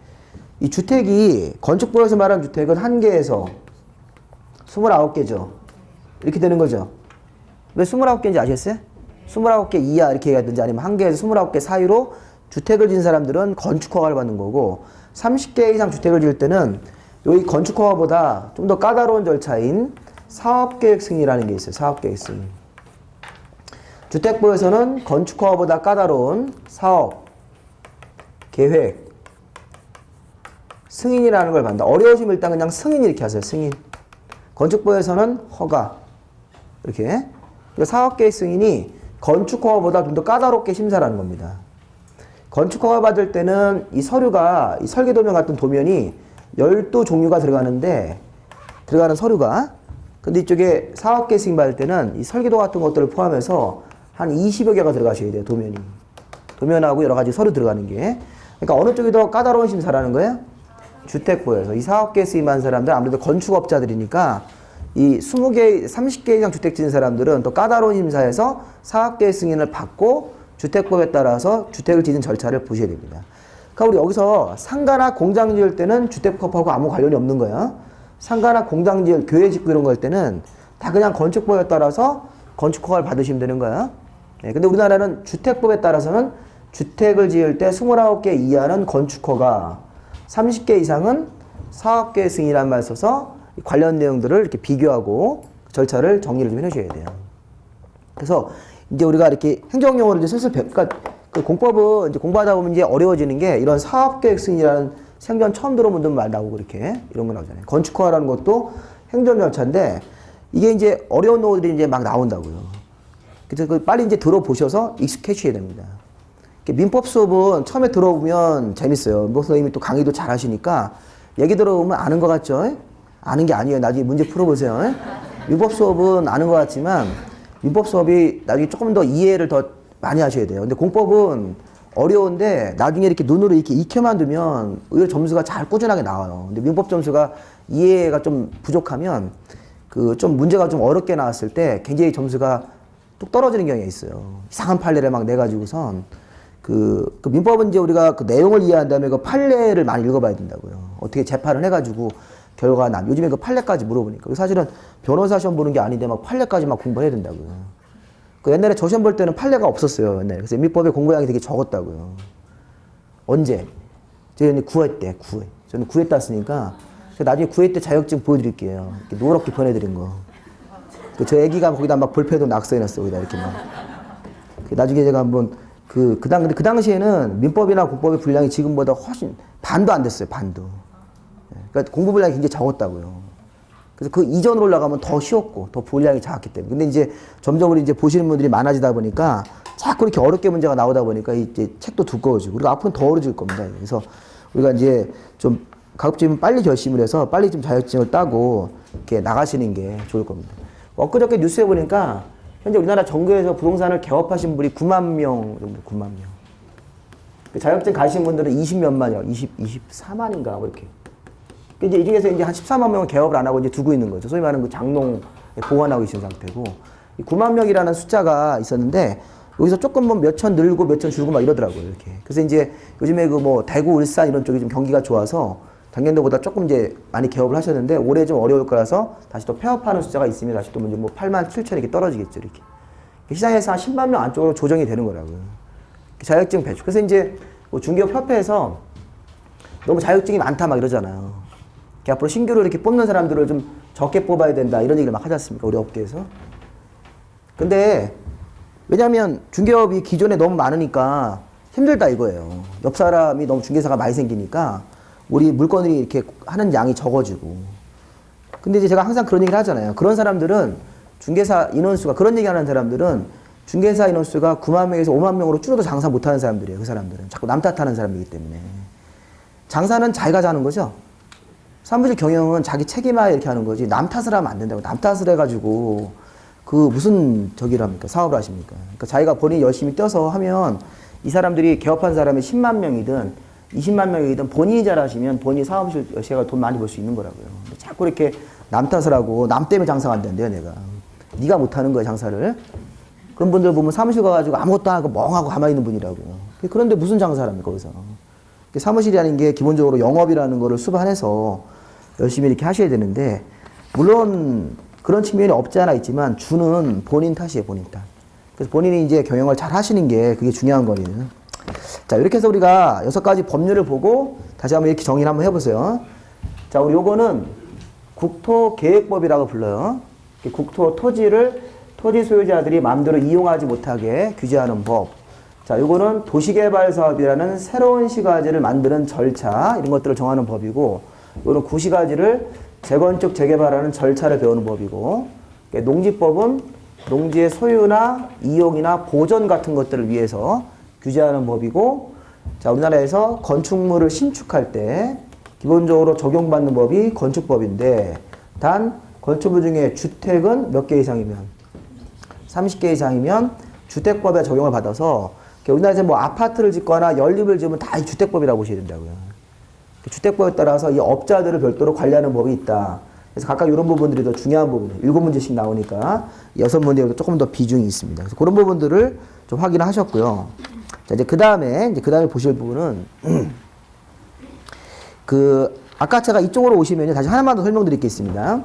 이 주택이 건축법에서 말하는 주택은 1개에서 29개죠. 이렇게 되는 거죠. 왜 29개인지 아셨어요? 29개 이하 이렇게 얘기하든지 아니면 1개에서 29개 사이로 주택을 지은 사람들은 건축허가를 받는 거고, 30개 이상 주택을 지을 때는 여기 건축허가보다 좀 더 까다로운 절차인 사업계획 승인이라는 게 있어요. 사업계획 승인. 주택법에서는 건축허가보다 까다로운 사업, 계획, 승인이라는 걸 받는다. 어려우시면 일단 그냥 승인 이렇게 하세요. 승인. 건축법에서는 허가. 이렇게. 사업계획 승인이 건축허가보다 좀 더 까다롭게 심사하는 겁니다. 건축허가 받을 때는 이 서류가, 이 설계도면 같은 도면이 12종류가 들어가는 서류가. 근데 이쪽에 사업계획 승인 받을 때는 이 설계도 같은 것들을 포함해서 한 20여 개가 들어가셔야 돼요, 도면이. 도면하고 여러 가지 서류 들어가는 게. 그러니까 어느 쪽이 더 까다로운 심사라는 거예요? 주택부에서. 이 사업계획 승인받은 사람들, 아무래도 건축업자들이니까 이 20개, 30개 이상 주택 짓는 사람들은 또 까다로운 심사에서 사업계획 승인을 받고 주택법에 따라서 주택을 짓는 절차를 보셔야 됩니다. 그러니까 우리 여기서 상가나 공장 지을 때는 주택법하고 아무 관련이 없는 거예요. 상가나 공장 지을, 교회 짓고 이런 거 할 때는 다 그냥 건축법에 따라서 건축허가를 받으시면 되는 거예요. 네, 근데 우리나라는 주택법에 따라서는 주택을 지을 때 29개 이하는 건축허가, 30개 이상은 사업계획 승인이라는 말 써서 관련 내용들을 이렇게 비교하고 절차를 정리를 좀 해주셔야 돼요. 그래서 이제 우리가 이렇게 행정용어를 이제 슬슬 그러니까 그 공법은 이제 공부하다 보면 이제 어려워지는 게 이런 사업계획 승인이라는 생전 처음 들어본 분들 말 나오고 이렇게 이런 거 나오잖아요. 건축허가라는 것도 행정 절차인데 이게 이제 어려운 용어들이 이제 막 나온다고요. 그래서 그 빨리 이제 들어보셔서 익숙해지셔야 됩니다. 민법 수업은 처음에 들어보면 재밌어요. 민법 선생님이 또 강의도 잘 하시니까 얘기 들어보면 아는 것 같죠? 아는 게 아니에요. 나중에 문제 풀어보세요. 민법 수업은 아는 것 같지만 민법 수업이 나중에 조금 더 이해를 더 많이 하셔야 돼요. 근데 공법은 어려운데 나중에 이렇게 눈으로 이렇게 익혀만 두면 의외로 점수가 잘 꾸준하게 나와요. 근데 민법 점수가 이해가 좀 부족하면 그 좀 문제가 좀 어렵게 나왔을 때 굉장히 점수가 뚝 떨어지는 경우가 있어요. 이상한 판례를 막 내가지고선 그 민법은 이제 우리가 그 내용을 이해한 다음에 그 판례를 많이 읽어봐야 된다고요. 어떻게 재판을 해가지고 결과가 나. 요즘에 그 판례까지 물어보니까 사실은 변호사 시험 보는 게 아닌데 막 판례까지 막 공부해야 된다고요. 그 옛날에 저 시험 볼 때는 판례가 없었어요. 옛날에. 그래서 민법의 공부량이 되게 적었다고요. 언제? 저는 9회 때, 9회. 저는 9회 땄으니까 나중에 9회 때 자격증 보여드릴게요. 이렇게 노랗게 보내드린 거. 저 애기가 거기다 막 볼펜도 낙서해놨어요. 거기다 이렇게 막. 나중에 제가 한번 그 당시에는 민법이나 공법의 분량이 지금보다 훨씬 반도 안 됐어요. 반도. 그러니까 공부 분량이 굉장히 적었다고요. 그래서 그 이전으로 올라가면 더 쉬웠고 더 분량이 작았기 때문에. 근데 이제 점점 우리 이제 보시는 분들이 많아지다 보니까 자꾸 이렇게 어렵게 문제가 나오다 보니까 이제 책도 두꺼워지고 그리고 앞으로는 더 어려질 겁니다. 그래서 우리가 이제 좀 가급적이면 빨리 결심을 해서 빨리 좀 자격증을 따고 이렇게 나가시는 게 좋을 겁니다. 엊그저께 뉴스에 보니까 현재 우리나라 전국에서 부동산을 개업하신 분이 9만 명 정도, 9만 명. 자격증 가신 분들은 20몇만이요. 24만인가 뭐 이렇게. 이제 이 중에서 이제 한 14만 명은 개업을 안 하고 이제 두고 있는 거죠. 소위 말하는 그 장롱에 보관하고 계신 상태고. 9만 명이라는 숫자가 있었는데 여기서 조금 뭐 몇천 늘고 몇천 줄고 막 이러더라고요. 이렇게. 그래서 이제 요즘에 그 뭐 대구, 울산 이런 쪽이 좀 경기가 좋아서 작년도보다 조금 이제 많이 개업을 하셨는데 올해 좀 어려울 거라서 다시 또 폐업하는 숫자가 있으면 다시 또 뭐 8만 7천 이렇게 떨어지겠죠. 이렇게. 시장에서 한 10만 명 안쪽으로 조정이 되는 거라고요. 자격증 배출. 그래서 이제 뭐 중개업협회에서 너무 자격증이 많다 막 이러잖아요. 앞으로 신규로 이렇게 뽑는 사람들을 좀 적게 뽑아야 된다 이런 얘기를 막 하지 않습니까? 우리 업계에서. 근데 왜냐하면 중개업이 기존에 너무 많으니까 힘들다 이거예요. 옆 사람이 너무 중개사가 많이 생기니까 우리 물건이 이렇게 하는 양이 적어지고. 근데 이제 제가 항상 그런 얘기를 하잖아요. 그런 사람들은 중개사 인원수가 그런 얘기 하는 사람들은 중개사 인원수가 9만 명에서 5만 명으로 줄어도 장사 못하는 사람들이에요. 그 사람들은 자꾸 남 탓하는 사람이기 때문에. 장사는 자기가 하는 거죠. 사무실 경영은 자기 책임하에 이렇게 하는 거지 남 탓을 하면 안 된다고. 남 탓을 해가지고 그 무슨 저기랍니까? 사업을 하십니까? 그러니까 자기가 본인이 열심히 뛰어서 하면 이 사람들이 개업한 사람이 10만 명이든 20만 명이든 본인이 잘하시면 본인이 사무실 여시가 돈 많이 벌 수 있는 거라고요. 자꾸 이렇게 남 탓을 하고 남 때문에 장사가 안 된대요. 내가. 네가 못하는 거야 장사를. 그런 분들 보면 사무실 가가지고 아무것도 안 하고 멍하고 가만히 있는 분이라고요. 그런데 무슨 장사를 합니까 거기서. 사무실이라는 게 기본적으로 영업이라는 거를 수반해서 열심히 이렇게 하셔야 되는데 물론 그런 측면이 없지 않아 있지만 주는 본인 탓이에요. 본인 탓. 그래서 본인이 이제 경영을 잘 하시는 게 그게 중요한 거거든요. 자, 이렇게 해서 우리가 6가지 법률을 보고 다시 한번 이렇게 정의를 한번 해보세요. 자, 우리 요거는 국토계획법이라고 불러요. 국토 토지를 토지 소유자들이 마음대로 이용하지 못하게 규제하는 법. 자, 요거는 도시개발사업이라는 새로운 시가지를 만드는 절차, 이런 것들을 정하는 법이고, 요거는 구시가지를 재건축, 재개발하는 절차를 배우는 법이고, 농지법은 농지의 소유나 이용이나 보존 같은 것들을 위해서 규제하는 법이고, 자, 우리나라에서 건축물을 신축할 때 기본적으로 적용받는 법이 건축법인데, 단 건축물 중에 주택은 몇 개 이상이면 30개 이상이면 주택법에 적용을 받아서 우리나라에서 뭐 아파트를 짓거나 연립을 지으면 다 이 주택법이라고 보셔야 된다고요. 주택법에 따라서 이 업자들을 별도로 관리하는 법이 있다. 그래서 각각 이런 부분들이 더 중요한 부분이에요. 7문제씩 나오니까 6문제보다 조금 더 비중이 있습니다. 그래서 그런 부분들을 좀 확인을 하셨고요. 자, 이제 그 다음에 보실 부분은 아까 제가 이쪽으로 오시면 다시 하나만 더 설명드리겠습니다.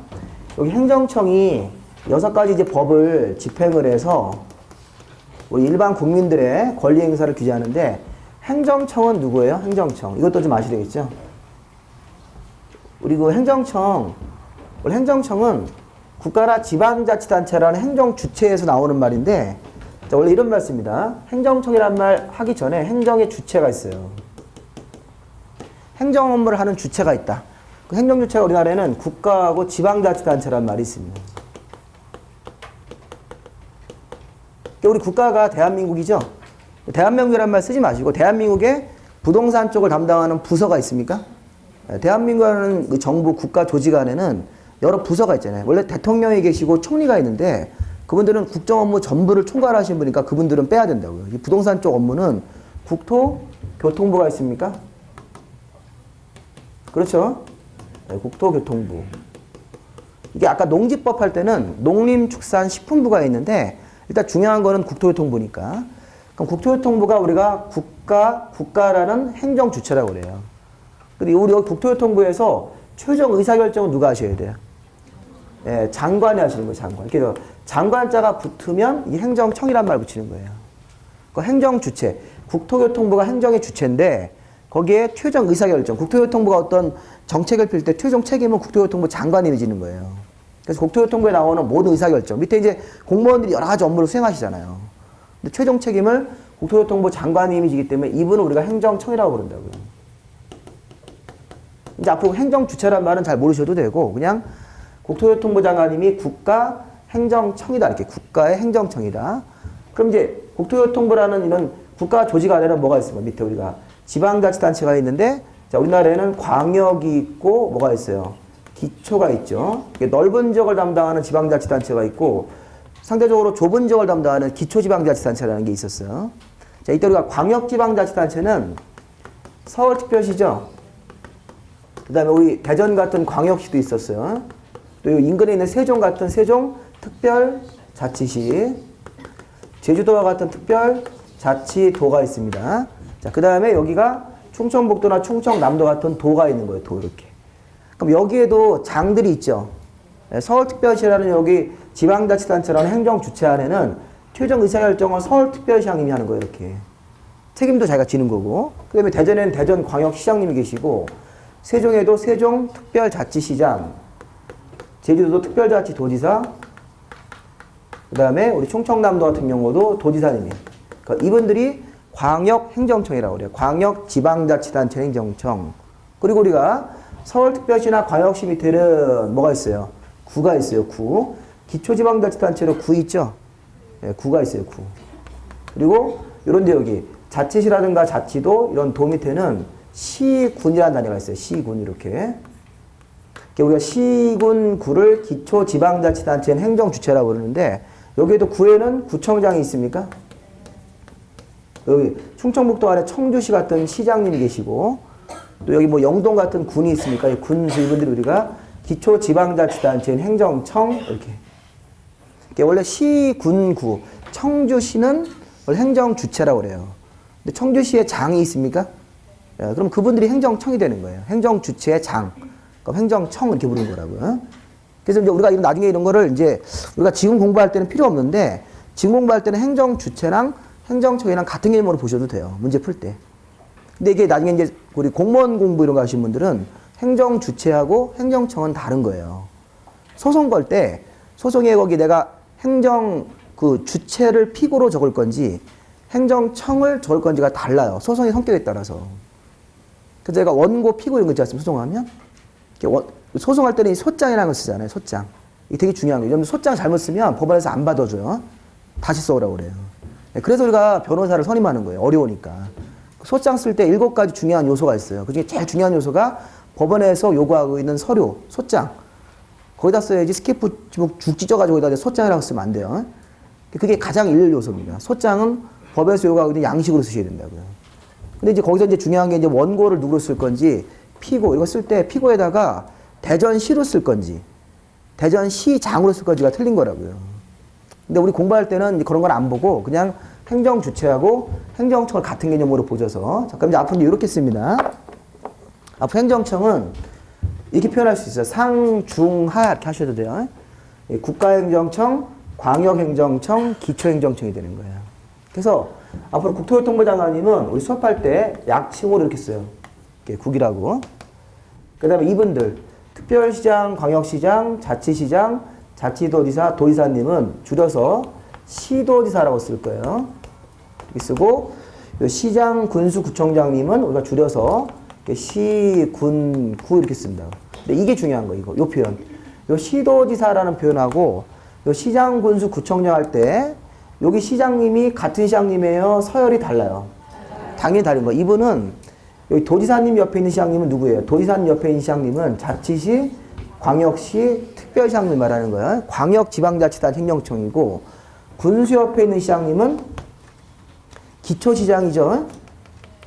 여기 행정청이 6가지 이제 법을 집행을 해서 우리 일반 국민들의 권리 행사를 규제하는데 행정청은 누구예요? 행정청. 이것도 좀 아셔야 되겠죠? 우리 그 행정청, 원래 행정청은 국가나 지방자치단체라는 행정 주체에서 나오는 말인데, 자, 원래 이런 말 씁니다. 행정청이란 말 하기 전에 행정의 주체가 있어요. 행정 업무를 하는 주체가 있다. 그 행정 주체가 우리나라에는 국가하고 지방자치단체라는 말이 있습니다. 우리 국가가 대한민국이죠. 대한민국이라는 말 쓰지 마시고 대한민국에 부동산 쪽을 담당하는 부서가 있습니까? 대한민국이라는 그 정부 국가 조직 안에는 여러 부서가 있잖아요. 원래 대통령이 계시고 총리가 있는데 그분들은 국정 업무 전부를 총괄하시는 분이니까 그분들은 빼야 된다고요. 이 부동산 쪽 업무는 국토교통부가 있습니까? 그렇죠? 네, 국토교통부. 이게 아까 농지법 할 때는 농림축산식품부가 있는데 일단 중요한 거는 국토교통부니까. 그럼 국토교통부가 우리가 국가라는 행정 주체라고 그래요. 근데 우리 여기 국토교통부에서 최종 의사결정은 누가 하셔야 돼요? 예, 장관이 하시는 거예요, 장관. 그래서 장관자가 붙으면 이 행정청이란 말 붙이는 거예요. 그 행정 주체. 국토교통부가 행정의 주체인데 거기에 최종 의사결정. 국토교통부가 어떤 정책을 펼 때 최종 책임은 국토교통부 장관님이 지는 거예요. 그래서 국토교통부에 나오는 모든 의사결정. 밑에 이제 공무원들이 여러 가지 업무를 수행하시잖아요. 근데 최종 책임을 국토교통부 장관님이 지기 때문에 이분은 우리가 행정청이라고 부른다고요. 이제 앞으로 행정 주체란 말은 잘 모르셔도 되고 그냥 국토교통부 장관님이 국가 행정청이다. 이렇게 국가의 행정청이다. 그럼 이제 국토교통부라는 이런 국가 조직 안에는 뭐가 있습니까? 밑에 우리가 지방자치단체가 있는데 자, 우리나라에는 광역이 있고 뭐가 있어요? 기초가 있죠. 넓은 지역을 담당하는 지방자치단체가 있고 상대적으로 좁은 지역을 담당하는 기초지방자치단체라는 게 있었어요. 자, 이때 우리가 광역지방자치단체는 서울특별시죠. 그 다음에 우리 대전 같은 광역시도 있었어요. 또 인근에 있는 세종 같은 세종특별자치시, 제주도와 같은 특별자치도가 있습니다. 자, 그 다음에 여기가 충청북도나 충청남도 같은 도가 있는 거예요. 도 이렇게. 그럼 여기에도 장들이 있죠. 서울특별시라는 여기 지방자치단체라는 행정주체 안에는 최종 의사결정을 서울특별시장님이 하는 거예요. 이렇게. 책임도 자기가 지는 거고. 그 다음에 대전에는 대전광역시장님이 계시고 세종에도 세종특별자치시장, 제주도도 특별자치도지사, 그 다음에 우리 충청남도 같은 경우도 도지사님이. 그러니까 이분들이 광역행정청이라고 그래요. 광역지방자치단체 행정청. 그리고 우리가 서울특별시나 광역시 밑에는 뭐가 있어요? 구가 있어요. 구. 기초지방자치단체로 구 있죠? 네, 구가 있어요. 구. 그리고 이런데 여기 자치시라든가 자치도 이런 도 밑에는 시군이라는 단위가 있어요. 시군 이렇게. 우리가 시군, 구를 기초지방자치단체 행정주체라고 그러는데 여기에도 구에는 구청장이 있습니까? 여기 충청북도 안에 청주시 같은 시장님이 계시고 또 여기 뭐 영동 같은 군이 있으니까 이 군수 이분들이 우리가 기초지방자치단체 행정청 이렇게. 원래 시, 군, 구. 청주시는 원래 행정주체라고 그래요. 근데 청주시에 장이 있습니까? 예, 그럼 그분들이 행정청이 되는 거예요. 행정주체의 장. 그러니까 행정청 이렇게 부르는 거라고요. 그래서 이제 우리가 나중에 이런 거를 이제 우리가 지금 공부할 때는 필요 없는데 지금 공부할 때는 행정주체랑 행정청이랑 같은 개념으로 보셔도 돼요. 문제 풀 때. 근데 이게 나중에 이제 우리 공무원 공부 이런 거 하시는 분들은 행정주체하고 행정청은 다른 거예요. 소송 걸 때 소송에 거기 내가 행정 그 주체를 피고로 적을 건지 행정청을 적을 건지가 달라요. 소송의 성격에 따라서. 그래서 제가 원고 피고 이런 거 있지 않습니까? 소송하면 소송할 때는 이 소장이라는 걸 쓰잖아요. 소장. 이게 되게 중요한 거예요. 소장 잘못 쓰면 법원에서 안 받아줘요. 다시 써오라고 그래요. 그래서 우리가 변호사를 선임하는 거예요. 어려우니까. 소장 쓸 때 7가지 중요한 요소가 있어요. 그중에 제일 중요한 요소가 법원에서 요구하고 있는 서류, 소장. 거기다 써야지 스케프 죽 찢어가지고 거기다 소장이라고 쓰면 안 돼요. 그게 가장 일 요소입니다. 소장은 법에서 요구하고 있는 양식으로 쓰셔야 된다고요. 근데 이제 거기서 이제 중요한 게 이제 원고를 누구로 쓸 건지 피고, 이거 쓸 때 피고에다가 대전시로 쓸 건지 대전시장으로 쓸 건지가 틀린 거라고요. 근데 우리 공부할 때는 그런 걸 안 보고 그냥 행정주체하고 행정청을 같은 개념으로 보셔서 자, 그럼 이제 앞으로 이렇게 씁니다. 앞으로 행정청은 이렇게 표현할 수 있어요. 상, 중, 하 이렇게 하셔도 돼요. 국가행정청, 광역행정청, 기초행정청이 되는 거예요. 그래서 앞으로 국토교통부 장관님은 우리 수업할 때 약칭으로 이렇게 써요. 이렇게 국이라고. 그 다음에 이분들 특별시장, 광역시장, 자치시장, 자치도지사, 도지사님은 줄여서 시도지사라고 쓸 거예요. 이렇게 쓰고 요 시장, 군수, 구청장님은 우리가 줄여서 시, 군, 구 이렇게 씁니다. 근데 이게 중요한 거예요. 이거 요 표현. 요 시도지사라는 표현하고 요 시장, 군수, 구청장 할 때 여기 시장님이 같은 시장님이에요? 서열이 달라요. 당연히 다른 거. 이분은 여기 도지사님 옆에 있는 시장님은 누구예요? 도지사님 옆에 있는 시장님은 자치시, 광역시, 특별시장님 말하는 거예요. 광역지방자치단 행정청이고 군수 옆에 있는 시장님은 기초시장이죠.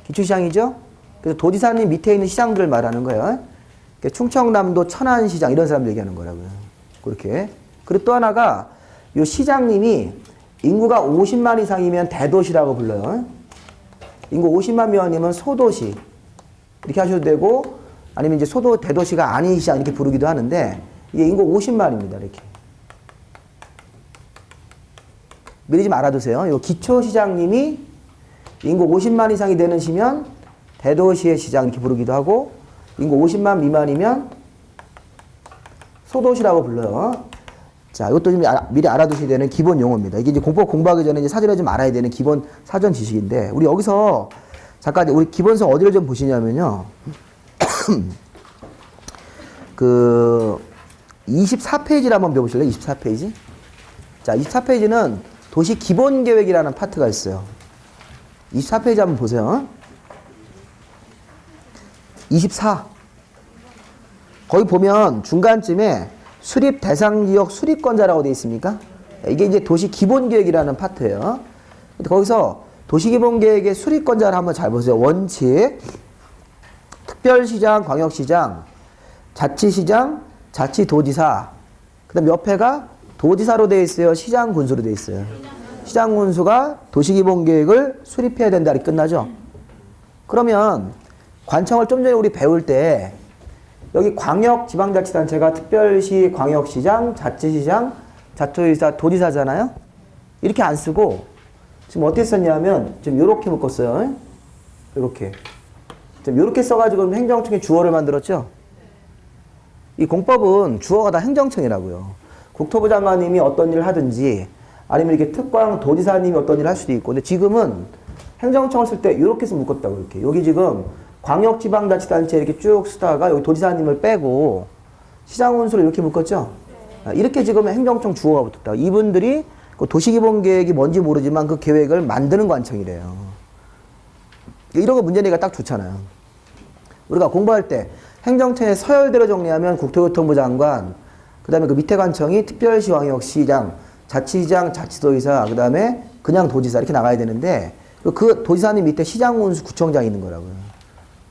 기초시장이죠. 그래서 도지사님 밑에 있는 시장들을 말하는 거예요. 충청남도 천안시장 이런 사람들 얘기하는 거라고요. 그렇게. 그리고 또 하나가 이 시장님이 인구가 50만 이상이면 대도시라고 불러요. 인구 50만 명이면 소도시 이렇게 하셔도 되고 아니면 이제 소도 대도시가 아닌 시장 이렇게 부르기도 하는데 이게 인구 50만입니다. 이렇게. 미리 좀 알아두세요. 이 기초시장님이 인구 50만 이상이 되는 시면 대도시의 시장 이렇게 부르기도 하고 인구 50만 미만이면 소도시라고 불러요. 자, 이것도 좀 미리 알아두셔야 되는 기본 용어입니다. 이게 이제 공법 공부하기 전에 이제 사전에 좀 알아야 되는 기본 사전 지식인데, 우리 여기서 잠깐 우리 기본서 어디를 좀 보시냐면요. 그 24페이지를 한번 배워보실래요? 24페이지. 자, 24페이지는 도시 기본 계획이라는 파트가 있어요. 24페이지 한번 보세요. 24. 거기 보면 중간쯤에 수립 대상 지역 수립권자라고 되어 있습니까? 이게 이제 도시 기본 계획이라는 파트예요. 거기서 도시 기본 계획의 수립권자를 한번 잘 보세요. 원칙, 특별시장, 광역시장, 자치시장, 자치도지사. 그다음 옆에가 도지사로 되어 있어요. 시장 군수로 되어 있어요. 시장 군수가 도시 기본 계획을 수립해야 된다. 이렇게 끝나죠. 그러면 관청을 좀 전에 우리 배울 때 여기 광역지방자치단체가 특별시, 광역시장, 자치시장, 자치도지사, 도지사잖아요. 이렇게 안 쓰고 지금 어떻게 썼냐면 좀 이렇게 묶었어요. 이렇게 좀 이렇게 써가지고 행정청의 주어를 만들었죠. 이 공법은 주어가 다 행정청이라고요. 국토부 장관님이 어떤 일을 하든지 아니면 이렇게 특광 도지사님이 어떤 일을 할 수도 있고, 근데 지금은 행정청을 쓸 때 이렇게 해서 묶었다고. 이렇게 여기 지금 광역지방자치단체 이렇게 쭉 쓰다가 여기 도지사님을 빼고 시장군수를 이렇게 묶었죠. 이렇게 지금 행정청 주어가 붙었다. 이분들이 그 도시기본계획이 뭔지 모르지만 그 계획을 만드는 관청이래요. 이런 거 문제 내기가 딱 좋잖아요. 우리가 공부할 때 행정청의 서열대로 정리하면 국토교통부 장관, 그 다음에 그 밑에 관청이 특별시, 광역시장, 자치시장, 자치도지사, 그 다음에 그냥 도지사 이렇게 나가야 되는데 그 도지사님 밑에 시장군수, 구청장이 있는 거라고요.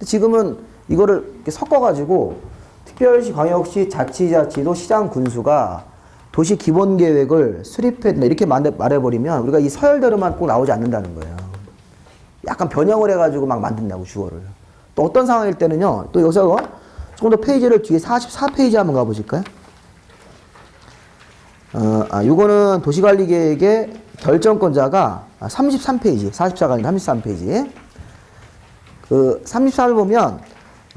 지금은 이거를 이렇게 섞어가지고 특별시, 광역시, 자치도, 시장, 군수가 도시 기본 계획을 수립했다 이렇게 말해버리면 우리가 이 서열대로만 꼭 나오지 않는다는 거예요. 약간 변형을 해가지고 막 만든다고 주어를. 또 어떤 상황일 때는요. 또 여기서 조금 더 페이지를 뒤에 44페이지 한번 가보실까요? 요거는 도시관리계획의 결정권자가 33페이지, 44가 아니라 33페이지. 그 33을 보면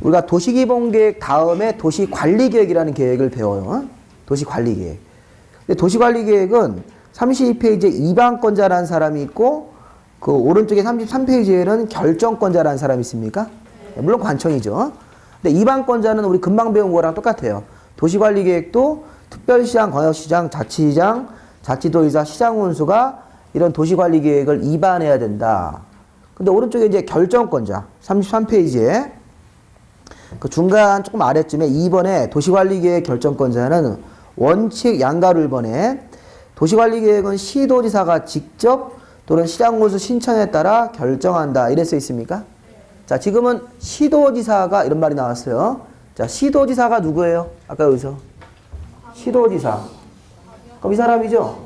우리가 도시기본계획 다음에 도시관리계획이라는 계획을 배워요. 도시관리계획. 근데 도시관리계획은 32페이지에 이방권자라는 사람이 있고 그 오른쪽에 33페이지에는 결정권자라는 사람이 있습니까? 물론 관청이죠. 근데 이방권자는 우리 금방 배운 거랑 똑같아요. 도시관리계획도 특별시장, 광역시장, 자치시장, 자치도지사, 시장군수가 이런 도시관리계획을 입안해야 된다. 근데 오른쪽에 이제 결정권자 33페이지에 그 중간 조금 아래쯤에 2번에 도시관리계획 결정권자는 원칙 양가로 1번에 도시관리계획은 시도지사가 직접 또는 시장군수 신청에 따라 결정한다. 이래 써 있습니까? 자, 지금은 시도지사가 이런 말이 나왔어요. 자, 시도지사가 누구예요? 아까 여기서 시도지사. 그럼 이 사람이죠?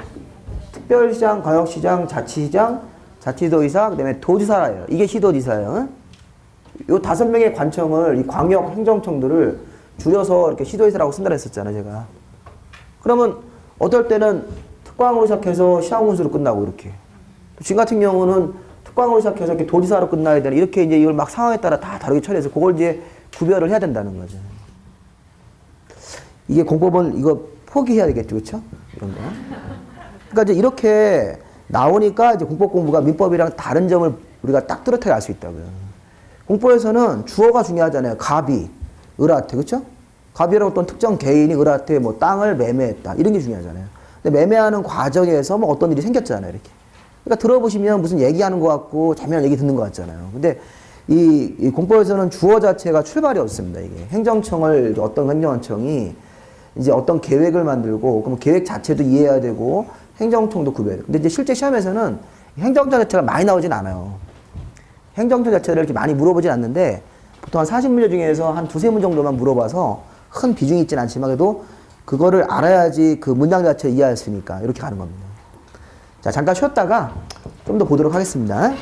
특별시장, 광역시장, 자치시장, 자치도지사, 그 다음에 도지사예요. 이게 시도지사예요. 요 5명의 관청을, 이 광역 행정청들을 줄여서 이렇게 시도지사라고 쓴다고 했었잖아요, 제가. 그러면 어떨 때는 특광으로 시작해서 시장군수로 끝나고 이렇게. 지금 같은 경우는 특광으로 시작해서 이렇게 도지사로 끝나야 되는 이렇게 이제 이걸 막 상황에 따라 다 다르게 처리해서 그걸 이제 구별을 해야 된다는 거죠. 이게 공법은 이거 포기해야 되겠죠, 그렇죠? 이런 거. 그러니까 이제 이렇게 나오니까 이제 공법 공부가 민법이랑 다른 점을 우리가 딱 뚜렷하게 알 수 있다고요. 공법에서는 주어가 중요하잖아요. 갑이, 을한테, 그렇죠? 갑이라고 어떤 특정 개인이 을한테 뭐 땅을 매매했다 이런 게 중요하잖아요. 근데 매매하는 과정에서 뭐 어떤 일이 생겼잖아요, 이렇게. 그러니까 들어보시면 무슨 얘기하는 것 같고 재미난 얘기 듣는 것 같잖아요. 근데 이 공법에서는 주어 자체가 출발이 없습니다. 이게 행정청을 어떤 행정청이 이제 어떤 계획을 만들고 그럼 계획 자체도 이해해야 되고 행정청도 구별해야 돼요. 근데 이제 실제 시험에서는 행정청 자체가 많이 나오진 않아요. 행정청 자체를 이렇게 많이 물어보진 않는데 보통 한 40문제 중에서 한 두세 문 정도만 물어봐서 큰 비중이 있진 않지만 그래도 그거를 알아야지 그 문장 자체를 이해할 수 있으니까 이렇게 가는 겁니다. 자, 잠깐 쉬었다가 좀 더 보도록 하겠습니다.